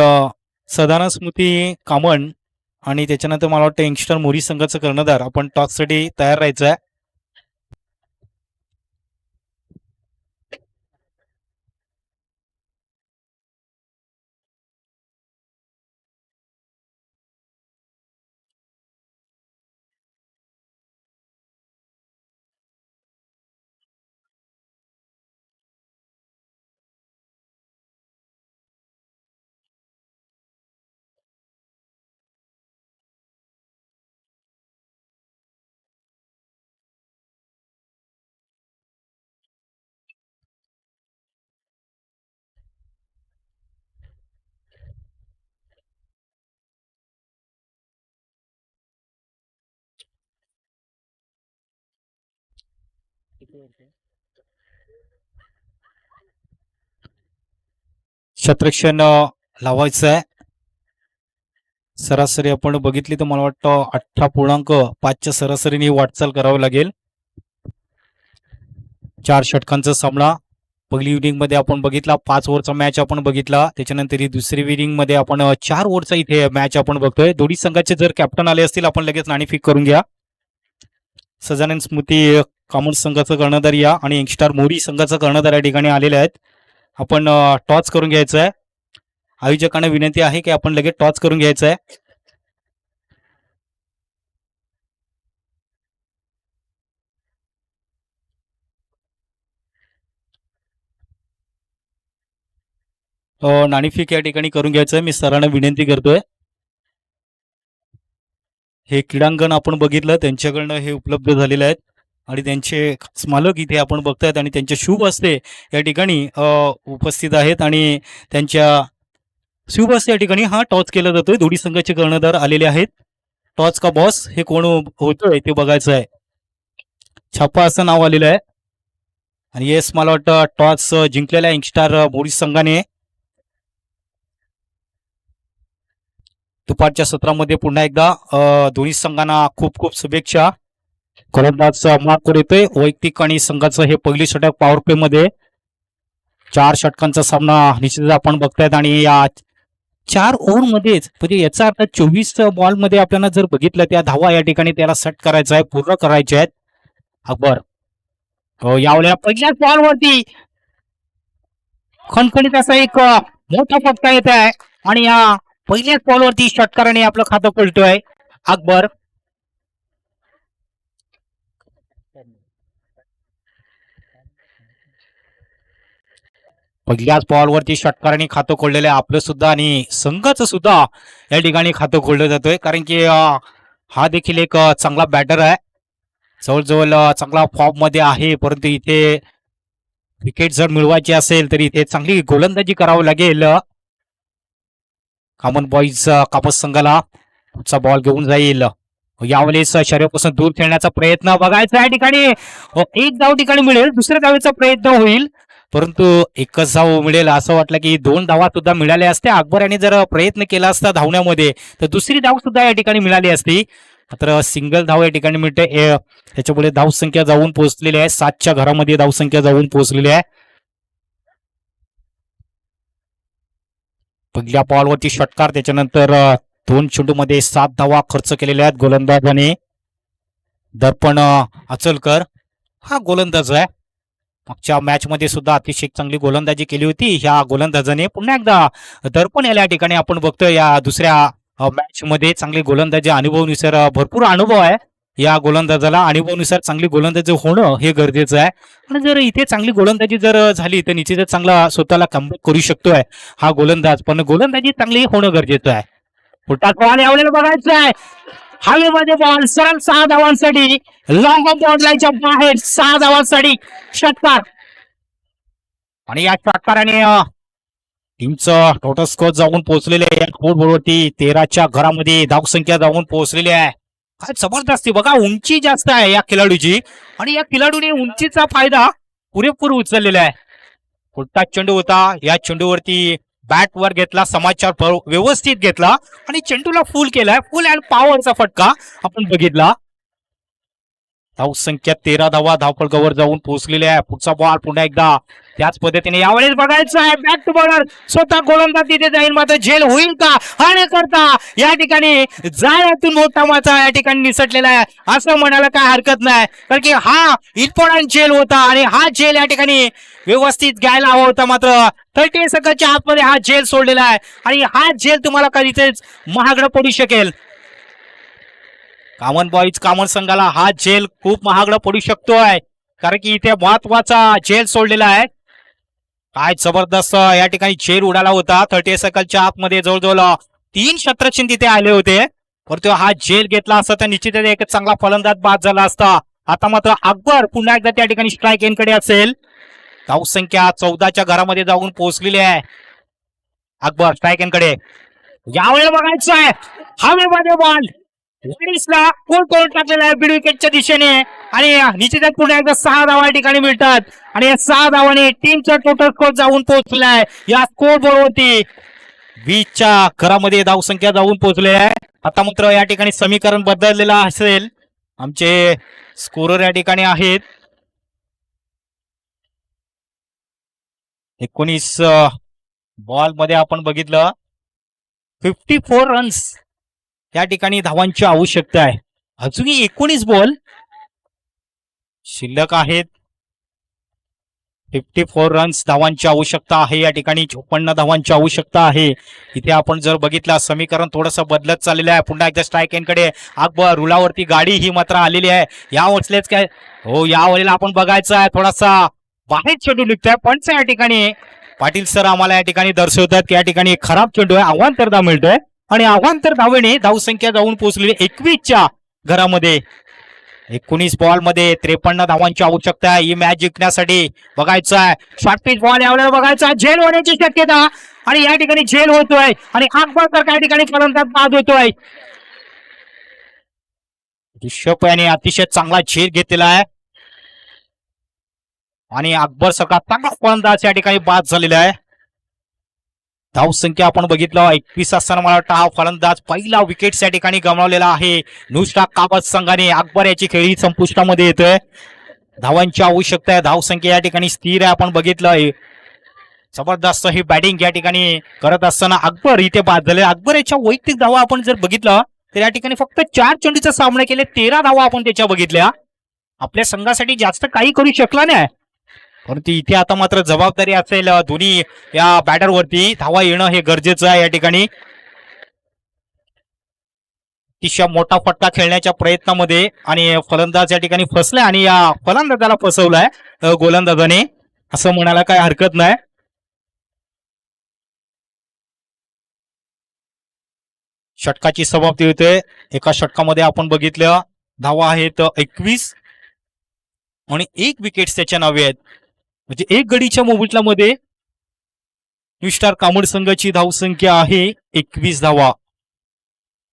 सदानंद स्मृती कामन आणि त्याच्यानंतर मला वाटतं यंगस्टर मोरी संघाचं कर्णधार आपण टॉससाठी तयार राहायचं आहे. शतरक्षण लावायचं आहे. सरासरी आपण बघितली तर मला वाटतं 18.5च्या सरासरीने वाटचाल करावी लागेल. 4 षटकांचा सामना. पहिली इनिंग मध्ये आपण बघितला 5 ओव्हरचा मॅच आपण बघितला. त्याच्यानंतर ही दुसरी इनिंग मध्ये आपण 4 ओव्हरचा इथे मॅच आपण बघतोय. दोन्ही संघाचे जर कॅप्टन आले असतील आपण लगेच नाणेफेक करून घ्या. सदानंद स्मृती कामन संघाचा कर्णधार या आणि यंगस्टार मोरी संघाचा कर्णधार या ठिकाणी आलेले आहेत. आपण टॉस करून घ्यायचं आहे. आयोजकांना विनंती आहे की आपण लगेच टॉस करून घ्यायचं आहे. नाणेफेक या ठिकाणी करून घ्यायचं आहे. मी सरांना विनंती करतोय. हे क्रीडांगण आपण बघितलं, त्यांच्याकडनं हे उपलब्ध झालेले आहेत आणि त्यांचे मालक इथे आपण बघतायत आणि त्यांचे शुभ हस्ते या ठिकाणी उपस्थित आहेत आणि त्यांच्या शुभ हस्ते या ठिकाणी हा टॉस केला जातोय. दोन्ही संघाचे कर्णधार आलेले आहेत. टॉस का बॉस हे कोण होतोय ते बघायचं आहे. छापा असं नाव आलेलं आहे आणि येस मला वाटतं टॉस जिंकलेल्या यंगस्टार मोरी संघाने. दुपारच्या सत्रामध्ये पुन्हा एकदा दोन्ही संघांना खूप खूप शुभेच्छा. गोलंदाज मार्क येतोय वैयक्तिक आणि संघाचं हे पहिली षटक पॉवर प्ले मध्ये. 4 षटकांचा सामना निश्चितच आपण बघतायत आणि या 4 ओव्हर मध्येच म्हणजे याचा अर्थ 24 बॉल मध्ये आपल्याला जर बघितलं त्या धावा या ठिकाणी त्याला सेट करायचा आहे, पूर्ण करायचे आहेत. अकबर यावेळेला पहिल्याच बॉलवरती खणखणीत असा एक मोठा फटका येत आहे आणि या पहिल्याच बॉलवरती षटकाराने आपलं खातं पलटोय. अकबर पहिल्याच बॉलवरती षटकाराने खातं खोललेलं आहे आपलं सुद्धा आणि संघाचं सुद्धा या ठिकाणी खातं खोललं जातोय. कारण की हा देखील एक चांगला बॅटर आहे. जवळजवळ चांगला फॉर्म मध्ये आहे, परंतु इथे विकेट जर मिळवायची असेल तर इथे चांगली गोलंदाजी करावी लागेल. कामन बॉईज कापस संघाला पुढचा बॉल घेऊन जाईल. यावेळेस शरीरापासून दूर खेळण्याचा प्रयत्न बघायचा या ठिकाणी. एक धाव ठिकाणी मिळेल, दुसऱ्या धावेचा प्रयत्न होईल, परंतु एकच धाव मिळेल. असं वाटलं की 2 धावा सुद्धा मिळाल्या असत्या. अकबर यांनी जर प्रयत्न केला असता धावण्यामध्ये तर दुसरी धाव सुद्धा या ठिकाणी मिळाली असती. मात्र सिंगल धाव या ठिकाणी मिळते. त्याच्यामुळे धावसंख्या जाऊन पोहोचलेली आहे. 7च्या घरामध्ये धावसंख्या जाऊन पोहोचलेली आहे. पहिल्या बॉलवरती षटकार. त्याच्यानंतर 2 चेंडूमध्ये 7 धावा खर्च केलेल्या आहेत गोलंदाजाने. दर्पण अचलकर हा गोलंदाज आहे. मागच्या मॅच मध्ये सुद्धा अतिशय चांगली गोलंदाजी केली होती ह्या गोलंदाजाने. पुन्हा एकदा दर्पण याला या ठिकाणी आपण बघतोय या दुसऱ्या मॅच मध्ये चांगली गोलंदाजी अनुभवानुसार भरपूर अनुभव आहे या गोलंदाजाला. अनुभवानुसार चांगली गोलंदाजी होणं हे गरजेचं आहे आणि जर इथे चांगली गोलंदाजी जर झाली तर निश्चितच चांगला स्वतःला कमबॅक करू शकतोय हा गोलंदाज. पण गोलंदाजी चांगली होणं गरजेचं आहे. पुढचा बॉल यावेळेला बघायचा आहे. हवेमध्ये बॉल सरळ 6 धावांसाठी लॉंग बॉर्डरच्या बाहेर 6 धावांसाठी षटकार. आणि या षटकाराने टीमचं टोटल स्कोर जाऊन पोहोचलेले आहे बोर्डवरती 13च्या घरामध्ये धावसंख्या जाऊन पोहोचलेली आहे. काय जबरदस्ती बघा, उंची जास्त आहे या खेळाडूची आणि या खेळाडूने उंचीचा फायदा पुरेपूर उचललेला आहे. कुठला चेंडू होता, या चेंडूवरती बॅट वर घेतला, समाचार व्यवस्थित घेतला आणि चेंडूला फुल केलाय. फुल अँड पॉवरचा फटका आपण बघितला. धावसंख्या 13 धावा धावफलकावर जाऊन पोहोचलेल्या आहे. पुढचा बॉल पुन्हा एकदा त्याच पद्धतीने यावेळेस बघायचं आहे. बॅक टू बॉलर स्वतः गोलंदाज तिथे जाईल, मात्र झेल होईल का आणि करता या ठिकाणी जाळ्यातून मोठा माचा या ठिकाणी निसटलेला आहे असं म्हणायला काय हरकत नाही. कारण की हा इम्पॉर्टंट झेल होता आणि हा झेल या ठिकाणी व्यवस्थित घ्यायला हवा होता, मात्र 30 सेकंदच्या आतमध्ये हा झेल सोडलेला आहे आणि हा झेल तुम्हाला कधीच महागडं पडू शकेल. कॉमन बॉईज कॉमन संघाला हा झेल खूप महागडा पडू शकतोय, कारण की इथे महत्वाचा झेल सोडलेला आहे. काय जबरदस्त या ठिकाणी झेल उडाला होता. 30 सेकंदच्या आतमध्ये जवळजवळ 3 षटरक्षण तिथे आले होते, परंतु हा झेल घेतला असता तर निश्चितच एक चांगला फलंदाज बाद झाला असता. आता मात्र अकबर पुन्हा एकदा त्या ठिकाणी स्ट्राईक एनकडे असेल. धावसंख्या 14च्या घरामध्ये जाऊन पोहोचलेली आहे. अकबर स्ट्राईक एनकडे. यावेळेला बघायचं आहे हवेमध्ये बॉल वडीसला कोण टाकलेला आहे बीड विकेटच्या दिशेने आणि निश्चितच पुन्हा एकदा 6 धावा ठिकाणी मिळतात आणि या 6 धावाने टीमचा टोटल स्कोर जाऊन पोहोचलेला आहे. या स्कोर बोर्डवरती 20च्या घरामध्ये धावसंख्या जाऊन पोहोचले आहे. आता मात्र या ठिकाणी समीकरण बदललेलं असेल. आमचे स्कोरर या ठिकाणी आहेत 19 बॉल मध्ये आपण बघितलं 54 रन्स या ठिकाणी धावांची आवश्यकता आहे. अजूनही 19 बॉल शिल्लक आहेत. 54 रन्स धावांची आवश्यकता आहे या ठिकाणी. 54 धावांची आवश्यकता आहे. इथे आपण जर बघितलं समीकरण थोडंसं बदलत चाललेलं आहे. पुन्हा एकदा स्ट्राईक एनकडे अकबर. रुलावरती गाडी ही मात्र आलेली आहे. या वचलेच काय हो, या वेळेला आपण बघायचं आहे थोडासा बाहेर चेंडू निघतोय. पण या ठिकाणी पाटील सर आम्हाला या ठिकाणी दर्शवतात की या ठिकाणी खराब चेंडू आहे, अवांतर धाव मिळतोय आणि अवांतर धावेने धावसंख्या जाऊन पोहोचलेली 21च्या घरामध्ये. 19 बॉल मध्ये 53 धावांची आवश्यकता आहे ही मॅच जिंकण्यासाठी. बघायचं आहे शॉर्ट पिच बॉल यावेळेला बघायचा आहे. झेल होण्याची शक्यता आणि या ठिकाणी झेल होतोय आणि अकबर तर काही ठिकाणी फलंदाज बाद होतोय. ऋषभ याने अतिशय चांगला झेल घेतलेला आहे आणि अकबर सगळा चांगला फलंदाज या ठिकाणी बाद झालेला आहे. धावसंख्या आपण बघितलं 21 असताना मला वाटतं हा फलंदाज पहिला विकेट या ठिकाणी गमावलेला आहे नुसता काबत संघाने. अकबर याची खेळी संपुष्टामध्ये येतोय. धावांची आवश्यकता आहे. धावसंख्या या ठिकाणी स्थिर आहे. आपण बघितलं जबरदस्त ही बॅटिंग या ठिकाणी करत असताना अकबर इथे बाद झाले. अकबर याच्या वैयक्तिक धावा आपण जर बघितलं तर या ठिकाणी फक्त 4 चेंडूचा सामना केले, 13 धावा आपण त्याच्या बघितल्या. आपल्या संघासाठी जास्त काही करू शकला नाही, परंतु इथे आता मात्र जबाबदारी असेल दोन्ही या बॅटरवरती. धावा येणं हे गरजेचं आहे या ठिकाणी. अतिशय मोठा फटका खेळण्याच्या प्रयत्नामध्ये आणि फलंदाज या ठिकाणी फसलाय आणि या फलंदाजाला फसवलाय गोलंदाजाने असं म्हणायला काय हरकत नाही. षटकाची समाप्ती होते. एका षटकामध्ये आपण बघितलं धावा आहेत 21 आणि 1 विकेट त्याच्या नावे आहेत. म्हणजे 1 गडीच्या मोबदल्यामध्ये न्यू स्टार कामोड संघाची धावसंख्या आहे 21 धावा.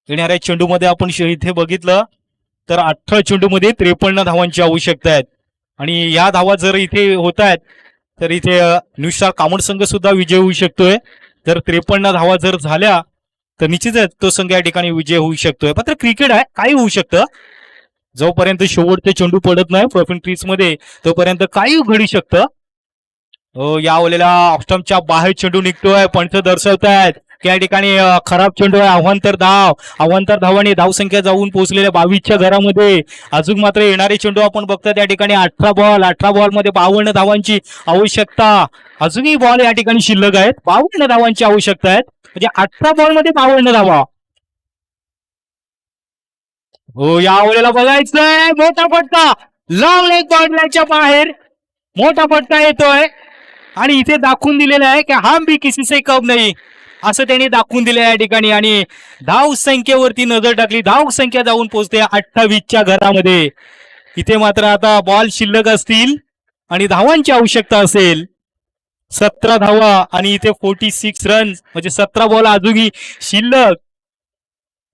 येणाऱ्या चेंडूमध्ये आपण इथे बघितलं तर 18 चेंडूमध्ये 53 धावांची आवश्यकता आहे आणि या धावा जर इथे होत आहेत तर इथे न्यू स्टार कामोड संघ सुद्धा विजय होऊ शकतोय. जर 53 धावा जर झाल्या तर निश्चितच तो संघ या ठिकाणी विजय होऊ शकतोय. मात्र क्रिकेट आहे, काही होऊ शकतं. जोपर्यंत शेवटचे चेंडू पडत नाही परफेक्ट क्रीज मध्ये तोपर्यंत काही घडू शकतं. या ओलेला ऑस्टमच्या बाहेर चेंडू निघतोय. पंच दर्शवतायत की या ठिकाणी खराब चेंडू आहे. अवांतर धावाने धावसंख्या जाऊन पोहोचलेल्या 22च्या घरामध्ये. अजून मात्र येणारे चेंडू आपण बघतो त्या ठिकाणी 18 बॉल मध्ये 52 धावांची आवश्यकता. अजूनही बॉल या ठिकाणी शिल्लक आहेत. 52 धावांची आवश्यकता आहेत. म्हणजे 18 बॉल मध्ये 52 धावा. हो, या वेळेला बघायचंय मोठा फटका लॉंग लेग बॉर्डरच्या बाहेर मोठा फटका येतोय आणि इथे दाखवून दिलेला आहे की हम भी किसी से कम नहीं. असं त्यांनी दाखवून दिलं या ठिकाणी. आणि धाव संख्येवरती नजर टाकली, धाव संख्या जाऊन पोहोचते 28च्या घरामध्ये. इथे मात्र आता बॉल शिल्लक असतील आणि धावांची आवश्यकता असेल. 17 धावा आणि इथे 46 रन, म्हणजे 17 बॉल अजूनही शिल्लक.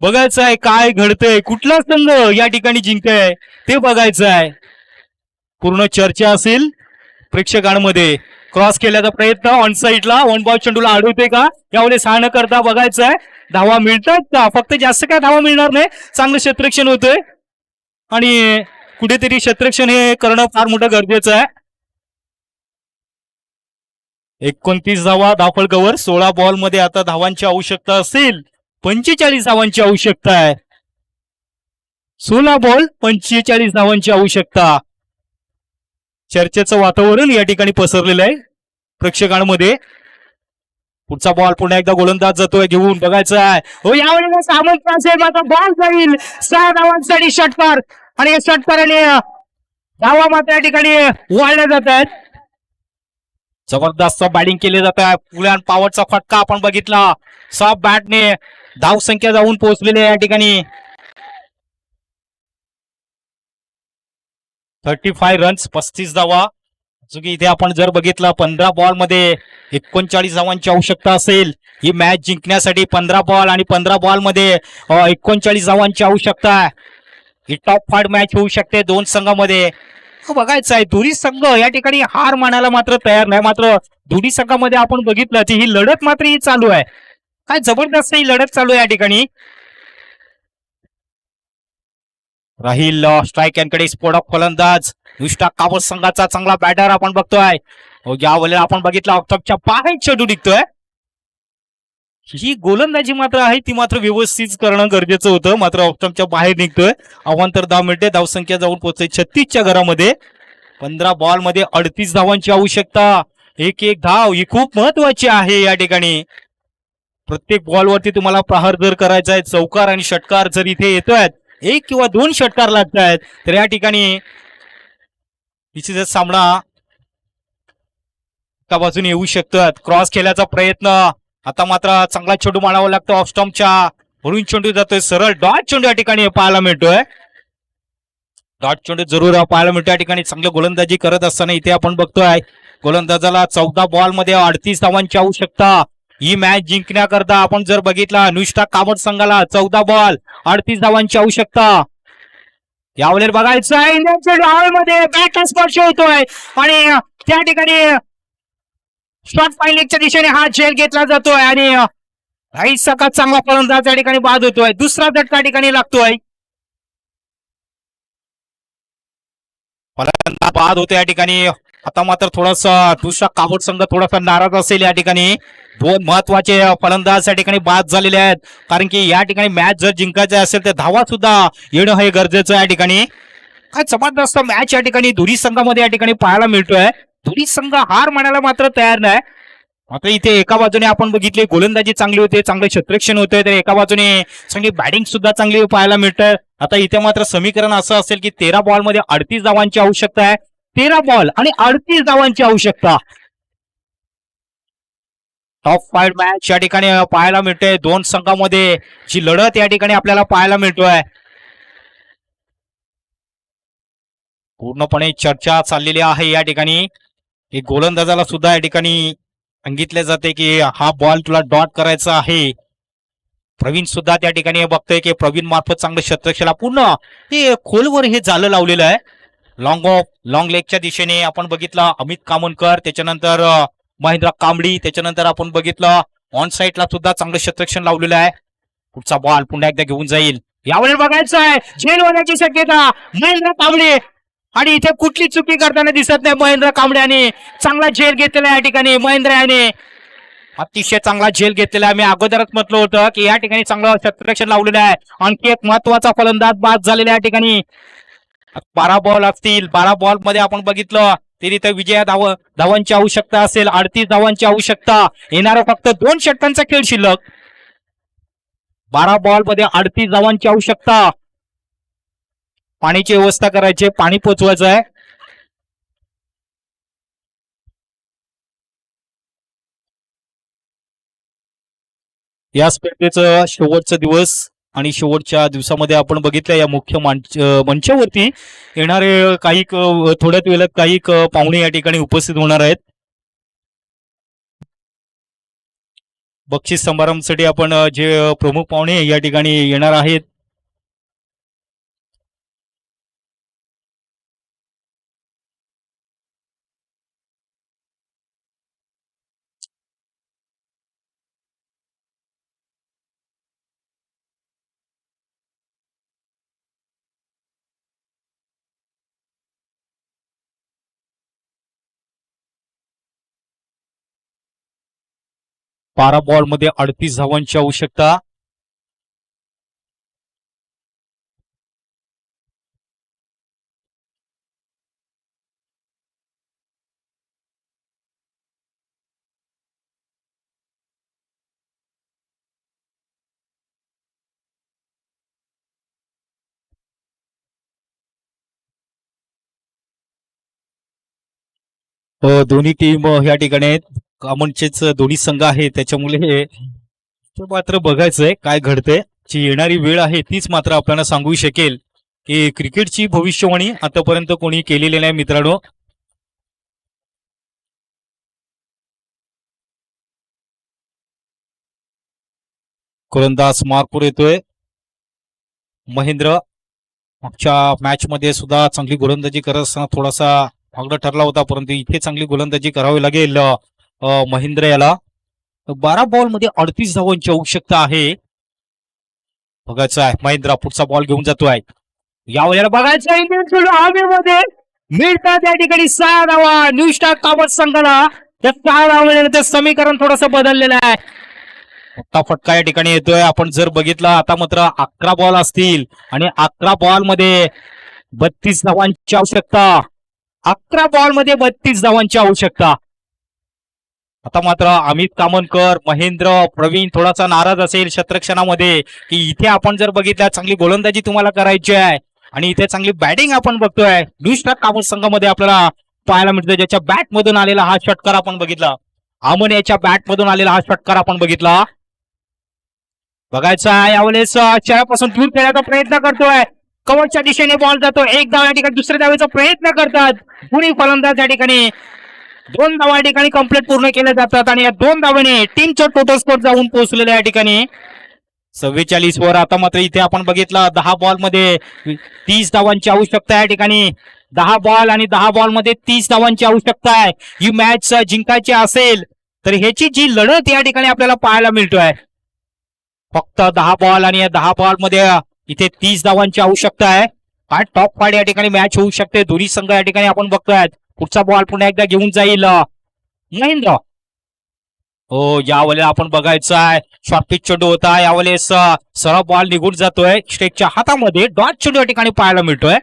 बघायचं आहे काय घडतंय, कुठला संघ या ठिकाणी जिंकतोय ते बघायचं आहे. पूर्ण चर्चा असेल प्रेक्षकांमध्ये. क्रॉस केल्याचा प्रयत्न ऑन साईडला, वन बॉल चेंडूला अडवते का यावेळेस हा न करता बघायचं आहे धावा मिळतात का. फक्त जास्त काय धावा मिळणार नाही, चांगलं क्षेत्ररक्षण होतंय आणि कुठेतरी क्षेत्ररक्षण हे करणं फार मोठं गरजेचं आहे. 29 धावा दाखल कव्हर, 16 बॉल मध्ये आता धावांची आवश्यकता असेल. 45 धावांची आवश्यकता आहे. 16 बॉल 45 धावांची आवश्यकता. चर्चेचं वातावरण या ठिकाणी पसरलेलं आहे प्रेक्षकांमध्ये. पुढचा बॉल पुन्हा एकदा गोलंदाज जातोय घेऊन, बघायचं आहे हो यावेळेला सामर्थ्य असेल मात्र बॉल जाईल. 6 धावांसाठी षटकार आणि षटकाराने धावा मात्र या ठिकाणी वाढल्या जात आहेत. जबरदस्त बॅटिंग केली जात आहे. पुढे पॉवरचा फटका आपण बघितला, सॉफ्ट बॅटने धाव संख्या जाऊन पोहोचलेली आहे या ठिकाणी. 35 रन्स, 35 धावा. इथे आपण जर बघितलं 15 बॉल मध्ये 39 धावांची आवश्यकता असेल ही मॅच जिंकण्यासाठी. 15 बॉल आणि 15 बॉल मध्ये 39 धावांची आवश्यकता आहे. ही टॉप 5 मॅच होऊ शकते दोन संघामध्ये. बघायचं आहे दोन्ही संघ या ठिकाणी हार मानायला मात्र तयार नाही. मात्र दोन्ही संघामध्ये आपण बघितलं की ही लढत मात्र ही चालू आहे. काय जबरदस्त ही लढत चालू आहे या ठिकाणी. राहील स्ट्राईक यांकडे स्फोटक फलंदाज नुष्टा काबूस संघाचा चांगला बॅटर आपण बघतोय. यावेळेला आपण बघितलं ऑक्टॉपच्या बाहेर चेंडू निघतोय. ही गोलंदाजी मात्र आहे ती मात्र व्यवस्थित करणं गरजेचं होतं, मात्र ऑक्टॉपच्या बाहेर निघतोय. अवांतर धाव मिळते, धावसंख्या जाऊन पोहोचते 36च्या घरामध्ये. 15 बॉल मध्ये 38 धावांची आवश्यकता. एक धाव ही खूप महत्वाची आहे या ठिकाणी. प्रत्येक बॉलवरती तुम्हाला प्रहार जर करायचा आहे, चौकार आणि षटकार जर इथे येतोय, 1 किंवा 2 षटकार लागत आहेत, तर या ठिकाणी तिचा सामना एका बाजूने येऊ शकतात. क्रॉस केल्याचा प्रयत्न, आता मात्र चांगला चेंडू मारावा लागतो ऑफ स्टंपच्या वरून. चेंडू जातोय सरळ डॉट चेंडू या ठिकाणी पाहायला मिळतोय. डॉट चेंडू जरूर पाहायला मिळतो या ठिकाणी. चांगली गोलंदाजी करत असताना इथे आपण बघतोय गोलंदाजाला 14 बॉल मध्ये 38 धावांची आवश्यकता. ही मॅच जिंकण्याकरता आपण जर बघितला नुष्टा कामत संघाला 14 बॉल 38 धावांची आवश्यकता. यावेळेला बघायचं आहे इंडियनच्या डावामध्ये बॅटला स्पर्श होतोय आणि त्या ठिकाणी शॉर्ट फायलिंगच्या दिशेने हा झेल घेतला जातोय आणि राईट सकाळ चांगला फलंदाज त्या ठिकाणी बाद होतोय. दुसरा झटका ठिकाणी लागतोय, फलंदाज बाद होतोय या ठिकाणी. आता मात्र थोडासा दुसरा काबूट संघ थोडासा नाराज असेल या ठिकाणी. 2 महत्वाचे फलंदाज या ठिकाणी बाद झालेले आहेत, कारण की या ठिकाणी मॅच जर जिंकायचे असेल तर धावा सुद्धा येणं हे गरजेचं आहे या ठिकाणी. काय जबरदस्त मॅच या ठिकाणी दोन्ही संघामध्ये या ठिकाणी पाहायला मिळतोय. दोन्ही संघ हार मानायला मात्र तयार नाही. मात्र इथे एका बाजूने आपण बघितले गोलंदाजी चांगली होते, चांगले क्षेत्ररक्षण होते, तर एका बाजूने चांगली बॅटिंग सुद्धा चांगली पाहायला मिळतंय. आता इथे मात्र समीकरण असं असेल की 13 बॉल मध्ये 38 धावांची आवश्यकता आहे. 13 बॉल आणि 38 धावांची आवश्यकता. टॉप 5 मॅच या ठिकाणी पाहायला मिळते. दोन संघामध्ये जी लढत या ठिकाणी आपल्याला पाहायला मिळतोय. पूर्णपणे चर्चा चाललेली आहे या ठिकाणी. एक गोलंदाजाला सुद्धा या ठिकाणी सांगितले जाते की हा बॉल तुला डॉट करायचा आहे. प्रवीण सुद्धा त्या ठिकाणी बघतोय की प्रवीण मार्फत चांगलं क्षेत्ररक्षण पूर्ण हे खोलवर हे जालं लावलेलं आहे. लॉंग लेगच्या दिशेने आपण बघितलं अमित कामनकर, त्याच्यानंतर महेंद्र कांबळी, त्याच्यानंतर आपण बघितलं ऑन साईडला सुद्धा चांगलं क्षेत्ररक्षण लावलेलं आहे. पुढचा बॉल पुन्हा एकदा घेऊन जाईल. यावेळी बघायचं आहे झेल होण्याची शक्यता महेंद्र कांबळे, आणि इथे कुठली चुकी करताना दिसत नाही महेंद्र कांबळे यांनी. चांगला झेल घेतलेला आहे या ठिकाणी महेंद्र याने, अतिशय चांगला झेल घेतलेला आहे. मी अगोदरच म्हटलं होतं की या ठिकाणी चांगलं क्षेत्ररक्षण लावलेलं आहे. आणखी एक महत्वाचा फलंदाज बाद झालेला या ठिकाणी. 12 बॉल असतील, 12 बॉल मध्ये आपण बघितलं तरी तर विजया धावांची आवश्यकता असेल. 38 धावांची आवश्यकता. येणारा फक्त 2 षटकांचा खेळ शिल्लक. 12 बॉल मध्ये 38 धावांची आवश्यकता. पाण्याची व्यवस्था करायची, पाणी पोचवायचं आहे. या स्पर्धेचं शेवटचा दिवस आणि शेवटच्या दिवसामध्ये आपण बघितलं या मुख्य मंचावरती येणारे काही थोड्याच वेळात काही पाहुणे या ठिकाणी उपस्थित होणार आहेत. बक्षीस समारंभासाठी आपण जे प्रमुख पाहुणे या ठिकाणी येणार आहेत बॉल मध्ये 38 धावांची आवश्यकता. दोन्ही टीम या ठिकाणी आहेत. कॉमनचेच दोन्ही संघ आहेत त्याच्यामुळे मात्र बघायचंय काय घडतंय. जी येणारी वेळ आहे तीच मात्र आपल्याला सांगू शकेल की क्रिकेटची भविष्यवाणी आतापर्यंत कोणी केलेली नाही मित्रांनो. गोलंदाज मार्कवर येतोय. महेंद्र मागच्या मॅच मध्ये सुद्धा चांगली गोलंदाजी करत असताना थोडासा भागडा ठरला होता, परंतु इथे चांगली गोलंदाजी करावी लागेल महेंद्र याला. 12 बॉल मध्ये 38 धावांची आवश्यकता आहे. बघायचं आहे महेंद्र पुढचा बॉल घेऊन जातोय. यावेळेला बघायचं हवेमध्ये मिळतात या ठिकाणी 6 धावा न्यू स्टार कॉमर्स संघाला. त्या 6 धावांनंतर समीकरण थोडस बदललेलं आहे. मोठा फटका या ठिकाणी येतोय. आपण जर बघितलं आता मात्र 11 बॉल असतील आणि 11 बॉल मध्ये 32 धावांची आवश्यकता. 11 बॉल मध्ये 32 धावांची आवश्यकता. आता मात्र अमित कामनकर, महेंद्र, प्रवीण थोडासा नाराज असेल क्षेत्ररक्षणामध्ये की इथे आपण जर बघितलं चांगली गोलंदाजी तुम्हाला करायची आहे आणि इथे चांगली बॅटिंग आपण बघतोय. न्यू स्टार कॉमर्स संघामध्ये आपल्याला पाहायला मिळतोय. ज्याच्या बॅट मधून आलेला हा षटकार आपण बघितला. अमन याच्या बॅट मधून आलेला हा षटकार आपण बघितला. बघायचा यावेळेस चेहऱ्यापासून दूर खेळण्याचा प्रयत्न करतोय. कव्हरच्या दिशेने बॉल जातो. एक धाव या ठिकाणी दुसऱ्या धावेचा प्रयत्न करतात दोन्ही फलंदाज या ठिकाणी. 2 धावा या ठिकाणी कंप्लीट पूर्ण केल्या जातात आणि या 2 धावांनी टीमचा टोटल स्कोर जाऊन पोहोचलेला या ठिकाणी 44 वर. आता मात्र इथे आपण बघितलं 10 बॉल मध्ये 30 धावांची आवश्यकता या ठिकाणी. 10 बॉल आणि 10 बॉल मध्ये 30 धावांची आवश्यकता आहे. ही मॅच जिंकायची असेल तर ह्याची जी लढत या ठिकाणी आपल्याला पाहायला मिळतोय. फक्त 10 बॉल आणि या 10 बॉल मध्ये इथे 30 धावांची आवश्यकता आहे. काय टॉप फाईट या ठिकाणी मॅच होऊ शकते. दोन्ही संघ या ठिकाणी आपण बघतोय. पुढचा बॉल पुन्हा एकदा घेऊन जाईल महेंद्र. हो यावेळेला आपण बघायचं आहे शॉर्ट पिच चेंडू होता. यावेळेस सरळ बॉल निघून जातोय. स्टेकच्या हातामध्ये डॉट चेंडू या ठिकाणी पाहायला मिळतोय.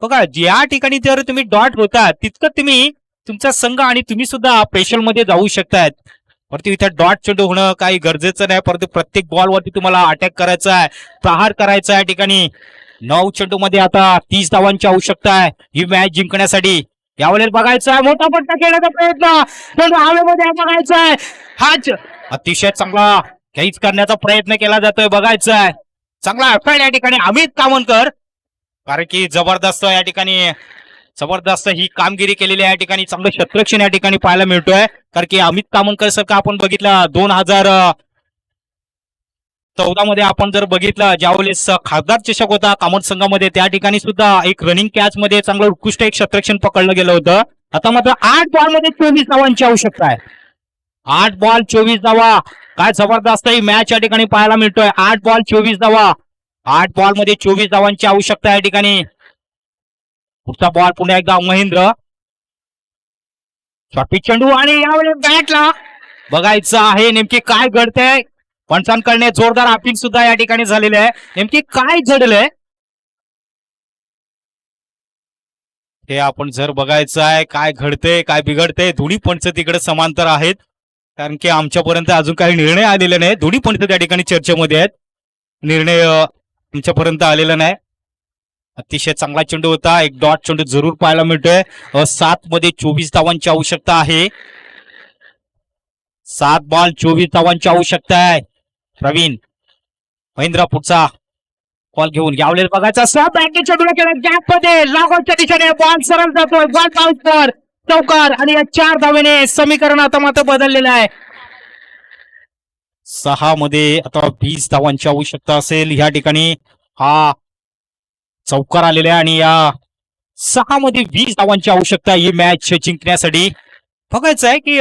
बघा या ठिकाणी जर तुम्ही डॉट होता तितकं तुम्ही तुमचा संघ आणि तुम्ही सुद्धा स्पेशल मध्ये जाऊ शकतायत. परंतु इथे डॉट चेंडू होणं काही गरजेचं नाही. परंतु प्रत्येक बॉल वरती तुम्हाला अटॅक करायचा आहे, प्रहार करायचा आहे. या ठिकाणी 9 चेंडू मध्ये आता 30 धावांची आवश्यकता आहे ही मॅच जिंकण्यासाठी. यावेळेस बघायचा आहे मोठा फटका खेळण्याचा प्रयत्न चेंडू हवेमध्ये बघायचा आहे. हाच अतिशय चांगला काहीच करण्याचा प्रयत्न केला जातोय. बघायचं आहे चांगला अफाईड या ठिकाणी अमित कामनकर, कारण की जबरदस्त या ठिकाणी जबरदस्त ही कामगिरी केलेली या ठिकाणी. चांगलं क्षेत्ररक्षण या ठिकाणी पाहायला मिळतोय. कारण की अमित कामनकर सारखं आपण बघितलं 2014 मध्ये आपण जर बघितलं ज्यावेळेस खासदार चषक होता कामत संघामध्ये त्या ठिकाणी सुद्धा एक रनिंग कॅच मध्ये चांगलं उत्कृष्ट एक क्षेत्ररक्षण पकडलं गेलं होतं. आता मात्र 8 बॉल मध्ये 24 धावांची आवश्यकता आहे. 8 बॉल 24 धावा. काय जबरदस्त ही मॅच या ठिकाणी पाहायला मिळतोय. 8 बॉल 24 धावा. 8 बॉल मध्ये 24 धावांची आवश्यकता या ठिकाणी. पुढचा बॉल पुन्हा एकदा महेंद्र. शॉर्ट पिच चेंडू आणि यावेळेस बॅटला बघायचं आहे नेमकी काय घडतंय. पंचांकडे जोरदार अपील सुद्धा या ठिकाणी झालेलं आहे. नेमकी काय घडलंय हे आपण जर बघायचं आहे. काय घडतंय काय बिघडतंय. दोन्ही पंच तिकडे समांतर आहेत, कारण की आमच्यापर्यंत अजून काही निर्णय आलेले नाही. दोन्ही पंच त्या ठिकाणी चर्चेमध्ये आहेत. निर्णय आमच्यापर्यंत आलेला नाही. अतिशय चांगला चेंडू होता. एक डॉट चेंडू जरूर पाहायला मिळतोय. 7 मध्ये 24 धावांची आवश्यकता आहे. 7 बॉल 24 धावांची आवश्यकता आहे. प्रवीण महेंद्र पुढचा बॉल घेऊन यावले बघायचा सब बँकेच्या गॅप मध्ये लागोच्या दिशेने बॉल सरळ जातोय बॉल बाउन्सर चौकार आणि या 4 धावेने समीकरण आता मात्र बदललेलं आहे. 6 मध्ये आता 20 धावांची आवश्यकता असेल या ठिकाणी. हा चौकार आलेला आहे आणि या 6 मध्ये 20 धावांची आवश्यकता ही मॅच जिंकण्यासाठी. बघायचं आहे की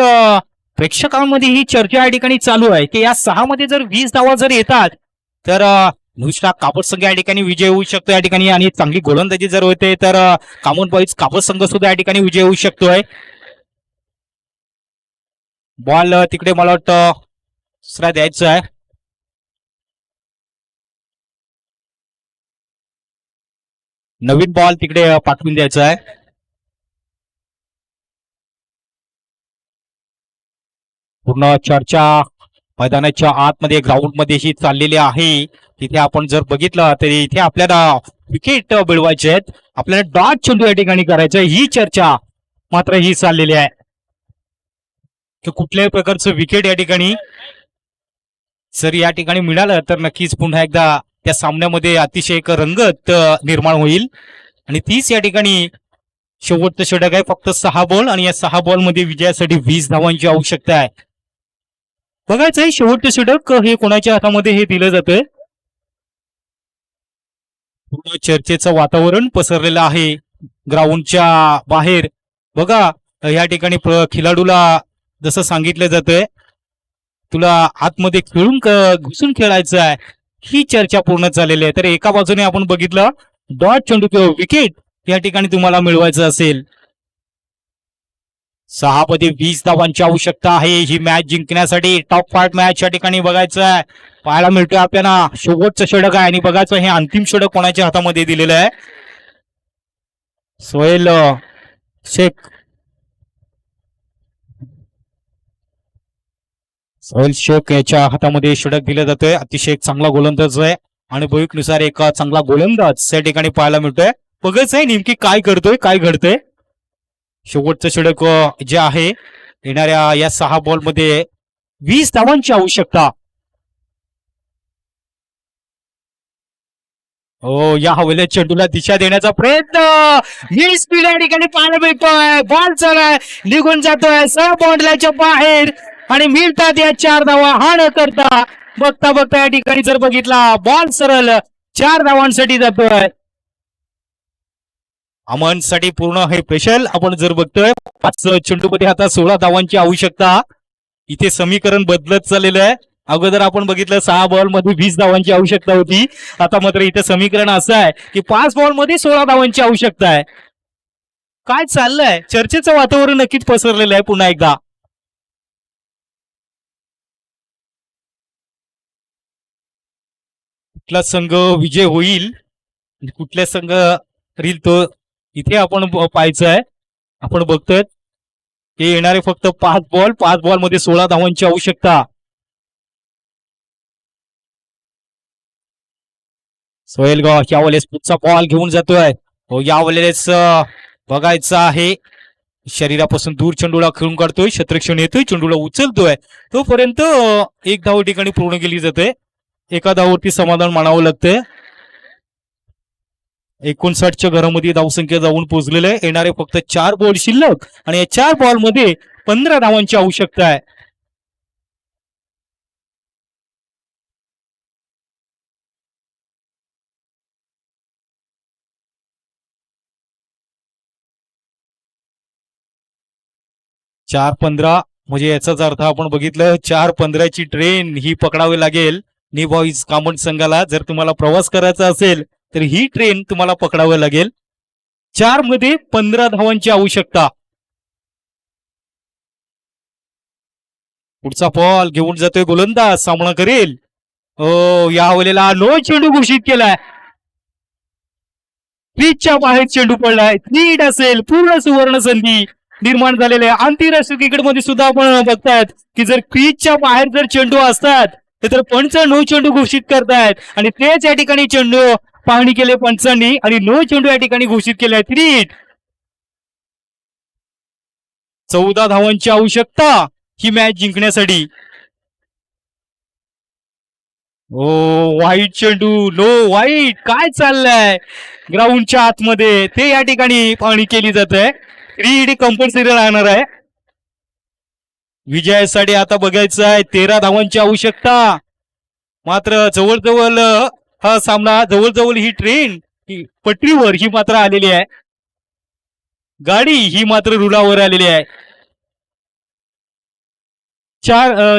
प्रेक्षकांमध्ये ही चर्चा या ठिकाणी चालू आहे की या 6 मध्ये जर 20 धावा जर येतात तर नुसता काबड संघ या ठिकाणी विजय होऊ शकतो या ठिकाणी आणि चांगली गोलंदाजी जर होते तर कामोन बॉईज काबड संघ सुद्धा या ठिकाणी विजय होऊ शकतोय. बॉल तिकडे मला वाटतं दुसरा द्यायचा आहे. नवीन बॉल तिकडे पाठवून द्यायचा आहे. पूर्ण चर्चा मैदानाच्या आतमध्ये ग्राउंड मध्ये ही चाललेली आहे. तिथे आपण जर बघितलं तर इथे आपल्याला विकेट मिळवायचे आहेत, आपल्याला डॉट चेंडू या ठिकाणी करायचं ही चर्चा मात्र ही चाललेली आहे की कुठल्याही प्रकारचं विकेट या ठिकाणी जर या ठिकाणी मिळालं तर नक्कीच पुन्हा एकदा त्या सामन्यामध्ये अतिशय एक रंगत निर्माण होईल. आणि तीच या ठिकाणी शेवटचं षटक आहे. फक्त 6 बॉल आणि या 6 बॉल मध्ये विजयासाठी 20 धावांची आवश्यकता आहे. बघायचं आहे शेवटचं षटक हे कोणाच्या हातामध्ये हे दिलं जातंय. पूर्ण चर्चेचं वातावरण पसरलेलं आहे ग्राउंडच्या बाहेर. बघा या ठिकाणी खेळाडूला जसं सांगितलं जातंय तुला आतमध्ये खेळून घुसून खेळायचं आहे ही चर्चा पूर्ण झालेली आहे. तर एका बाजूने आपण बघितलं डॉट चेंडू किंवा विकेट या ठिकाणी तुम्हाला मिळवायचं असेल. 6 मध्ये 20 धावांची आवश्यकता आहे ही मॅच जिंकण्यासाठी. टॉप 5 मॅच या ठिकाणी बघायचं आहे, पाहायला मिळतोय आपल्याला. शेवटचं षटक आहे आणि बघायचं हे अंतिम षटक कोणाच्या हातामध्ये दिलेलं आहे. सोहेल शेख याच्या हातामध्ये षटक दिलं जातोय. अतिशय एक चांगला गोलंदाज आहे आणि भूमिकेनुसार एक चांगला गोलंदाज या ठिकाणी पाहायला मिळतोय. बघायचं आहे नेमकी काय करतोय काय घडतंय. शेवटचं षटक जे आहे येणाऱ्या या 6 बॉल मध्ये 20 धावांची आवश्यकता. हो या हवेल्या चेंडूला दिशा देण्याचा प्रयत्न ही स्पीड या ठिकाणी पाहायला मिळतोय. बॉल चालाय निघून जातोय सह बाउंड्रीच्या बाहेर आणि मिळतात या 4 धावा. हा न करता बघता बघता या ठिकाणी जर बघितला बॉल सरळ 4 धावांसाठी जातोय. अमनसाठी पूर्ण हे स्पेशल आपण जर बघतोय 5 चेंडूमध्ये आता 16 धावांची आवश्यकता. इथे समीकरण बदलत चाललेलं आहे. अगोदर आपण बघितलं 6 बॉल मध्ये 20 धावांची आवश्यकता होती, आता मात्र इथे समीकरण असं आहे की 5 बॉल मध्ये 16 धावांची आवश्यकता आहे. काय चाललंय चर्चेचं वातावरण नक्कीच पसरलेलं आहे. पुन्हा एकदा कुठला संघ विजय होईल कुठल्या संघ राहील तो इथे आपण पाहायचं आहे. आपण बघतोय हे येणारे फक्त 5 बॉल मध्ये 16 धावांची आवश्यकता. सोहेल यावेळेस पुढचा बॉल घेऊन जातोय. हो यावेळेस बघायचं आहे शरीरापासून दूर चेंडूला खेळून काढतोय. क्षेत्ररक्षण येतोय चेंडूला उचलतोय तोपर्यंत 1 धाव ठिकाणी पूर्ण केली जाते. एका धावावरती समाधान मानावं लागतंय. 59च्या घरामध्ये धावसंख्या जाऊन पोहोचलेले आहे. येणारे फक्त 4 बॉल शिल्लक आणि या 4 बॉल मध्ये 15 धावांची आवश्यकता आहे. चार 15 म्हणजे याचाच अर्थ आपण बघितलं 4-15ची ट्रेन ही पकडावी लागेल नी बॉईज कामन संघाला. जर तुम्हाला प्रवास करायचा असेल तर ही ट्रेन तुम्हाला पकडावी लागेल. 4 मध्ये 15 धावांची आवश्यकता. पुढचा बॉल घेऊन जातोय गोलंदाज सामना करेल. हो या वेळेला नो चेंडू घोषित केलाय. पिचच्या बाहेर चेंडू पडलाय. नीट असेल पूर्ण सुवर्ण संधी निर्माण झालेले आहे. आंतरराष्ट्रीय क्रिकेटमध्ये सुद्धा आपण बघतायत की जर पिचच्या बाहेर जर चेंडू असतात तर पंच नो चेंडू घोषित करतायत आणि तेच या ठिकाणी चेंडू पाहणी केले पंचांनी आणि नो चेंडू या ठिकाणी घोषित केलाय. 14 धावांची आवश्यकता ही मॅच जिंकण्यासाठी. ओ वाईट चेंडू, नो वाईट, काय चाललंय ग्राउंडच्या आतमध्ये ते या ठिकाणी पाहणी केली जात आहे. 3 कंपल्सरी राहणार आहे. विजयासाठी आता बघायचं आहे 13 धावांची आवश्यकता. मात्र जवळजवळ हा सामना जवळजवळ ही ट्रेन ही पटरीवर ही मात्र आलेली आहे. गाडी ही मात्र रुळावर आलेली आहे.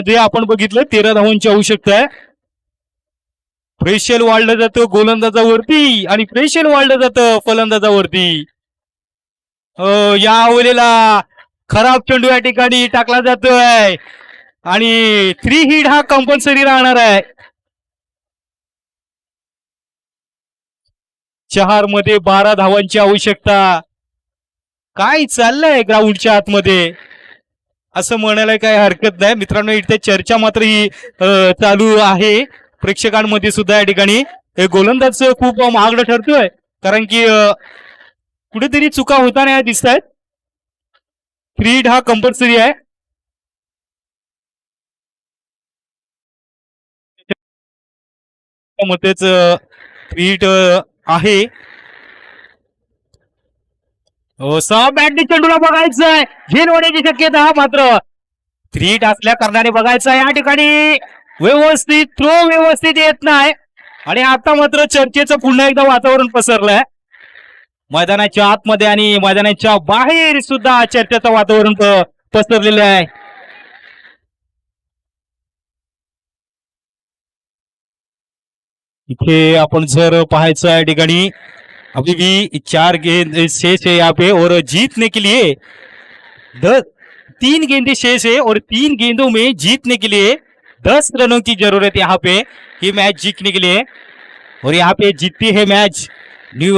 जे आपण बघितलं 13 धावांची आवश्यकता आहे. प्रेशर वाढलं जातं गोलंदाजावरती आणि प्रेशर वाढलं जातं फलंदाजावरती. या ओव्हरला खराब चेंडू या ठिकाणी टाकला जातोय आणि 3 हिट हा कंपल्सरी राहणार आहे. 4 मध्ये 12 धावांची आवश्यकता. काय चाललंय ग्राउंडच्या आतमध्ये असं म्हणायला काही हरकत नाही मित्रांनो. इथे चर्चा मात्र ही चालू आहे प्रेक्षकांमध्ये सुद्धा. या ठिकाणी हे गोलंदाज खूप महागडं ठरतोय कारण की कुठेतरी चुका होताना दिसत आहेत. 3 हिट हा कंपल्सरी आहे. मध्येच 3 हिट आहे. बॅटने चेंडूला बघायचंय झेल होण्याची शक्यता. मात्र 3 हिट असल्या कारणाने बघायचं या ठिकाणी व्यवस्थित थ्रो व्यवस्थित येत नाही आणि आता मात्र चर्चेचं पुन्हा एकदा वातावरण पसरलंय मैदानाच्या आतमध्ये आणि मैदानाच्या बाहेर सुद्धा चर्चेचं वातावरण पसरलेलं आहे. इथे आपण जर पाहायचं या ठिकाणी अभी भी 4 गेंद शेष है यहाँ पे और जीतने के लिए 3 गेंदें शेष है और 3 गेंदों में जीतने के लिए 10 रनों की जरूरत है यहाँ पे ये मैच जीतने के लिए. और यहाँ पे जीतती है मैच न्यू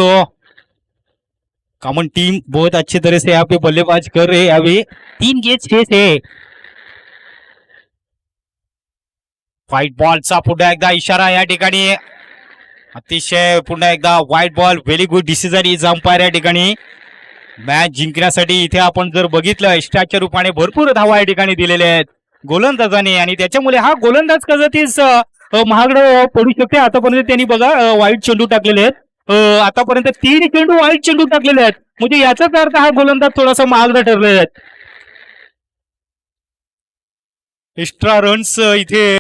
कॉमन टीम बहुत अच्छी तरह से यहाँ पे बल्लेबाज कर रहे हैं. अभी 3 गेंद शेष है. व्हाईट बॉलचा पुन्हा एकदा इशारा या ठिकाणी. अतिशय पुन्हा एकदा white ball. Very good decision is umpire. या ठिकाणी मॅच जिंकण्यासाठी इथे आपण जर बघितलं एक्स्ट्राच्या रूपाने भरपूर धावा या ठिकाणी दिलेल्या आहेत गोलंदाजाने आणि त्याच्यामुळे हा गोलंदाज कदाचित महागडं पडू शकते. आतापर्यंत त्यांनी बघा वाईट चेंडू टाकलेले आहेत. आतापर्यंत 3 चेंडू वाईट चेंडू टाकलेले आहेत म्हणजे याचाच अर्थ हा गोलंदाज थोडासा महागडा ठरलेला आहे. एक्स्ट्रा रन्स इथे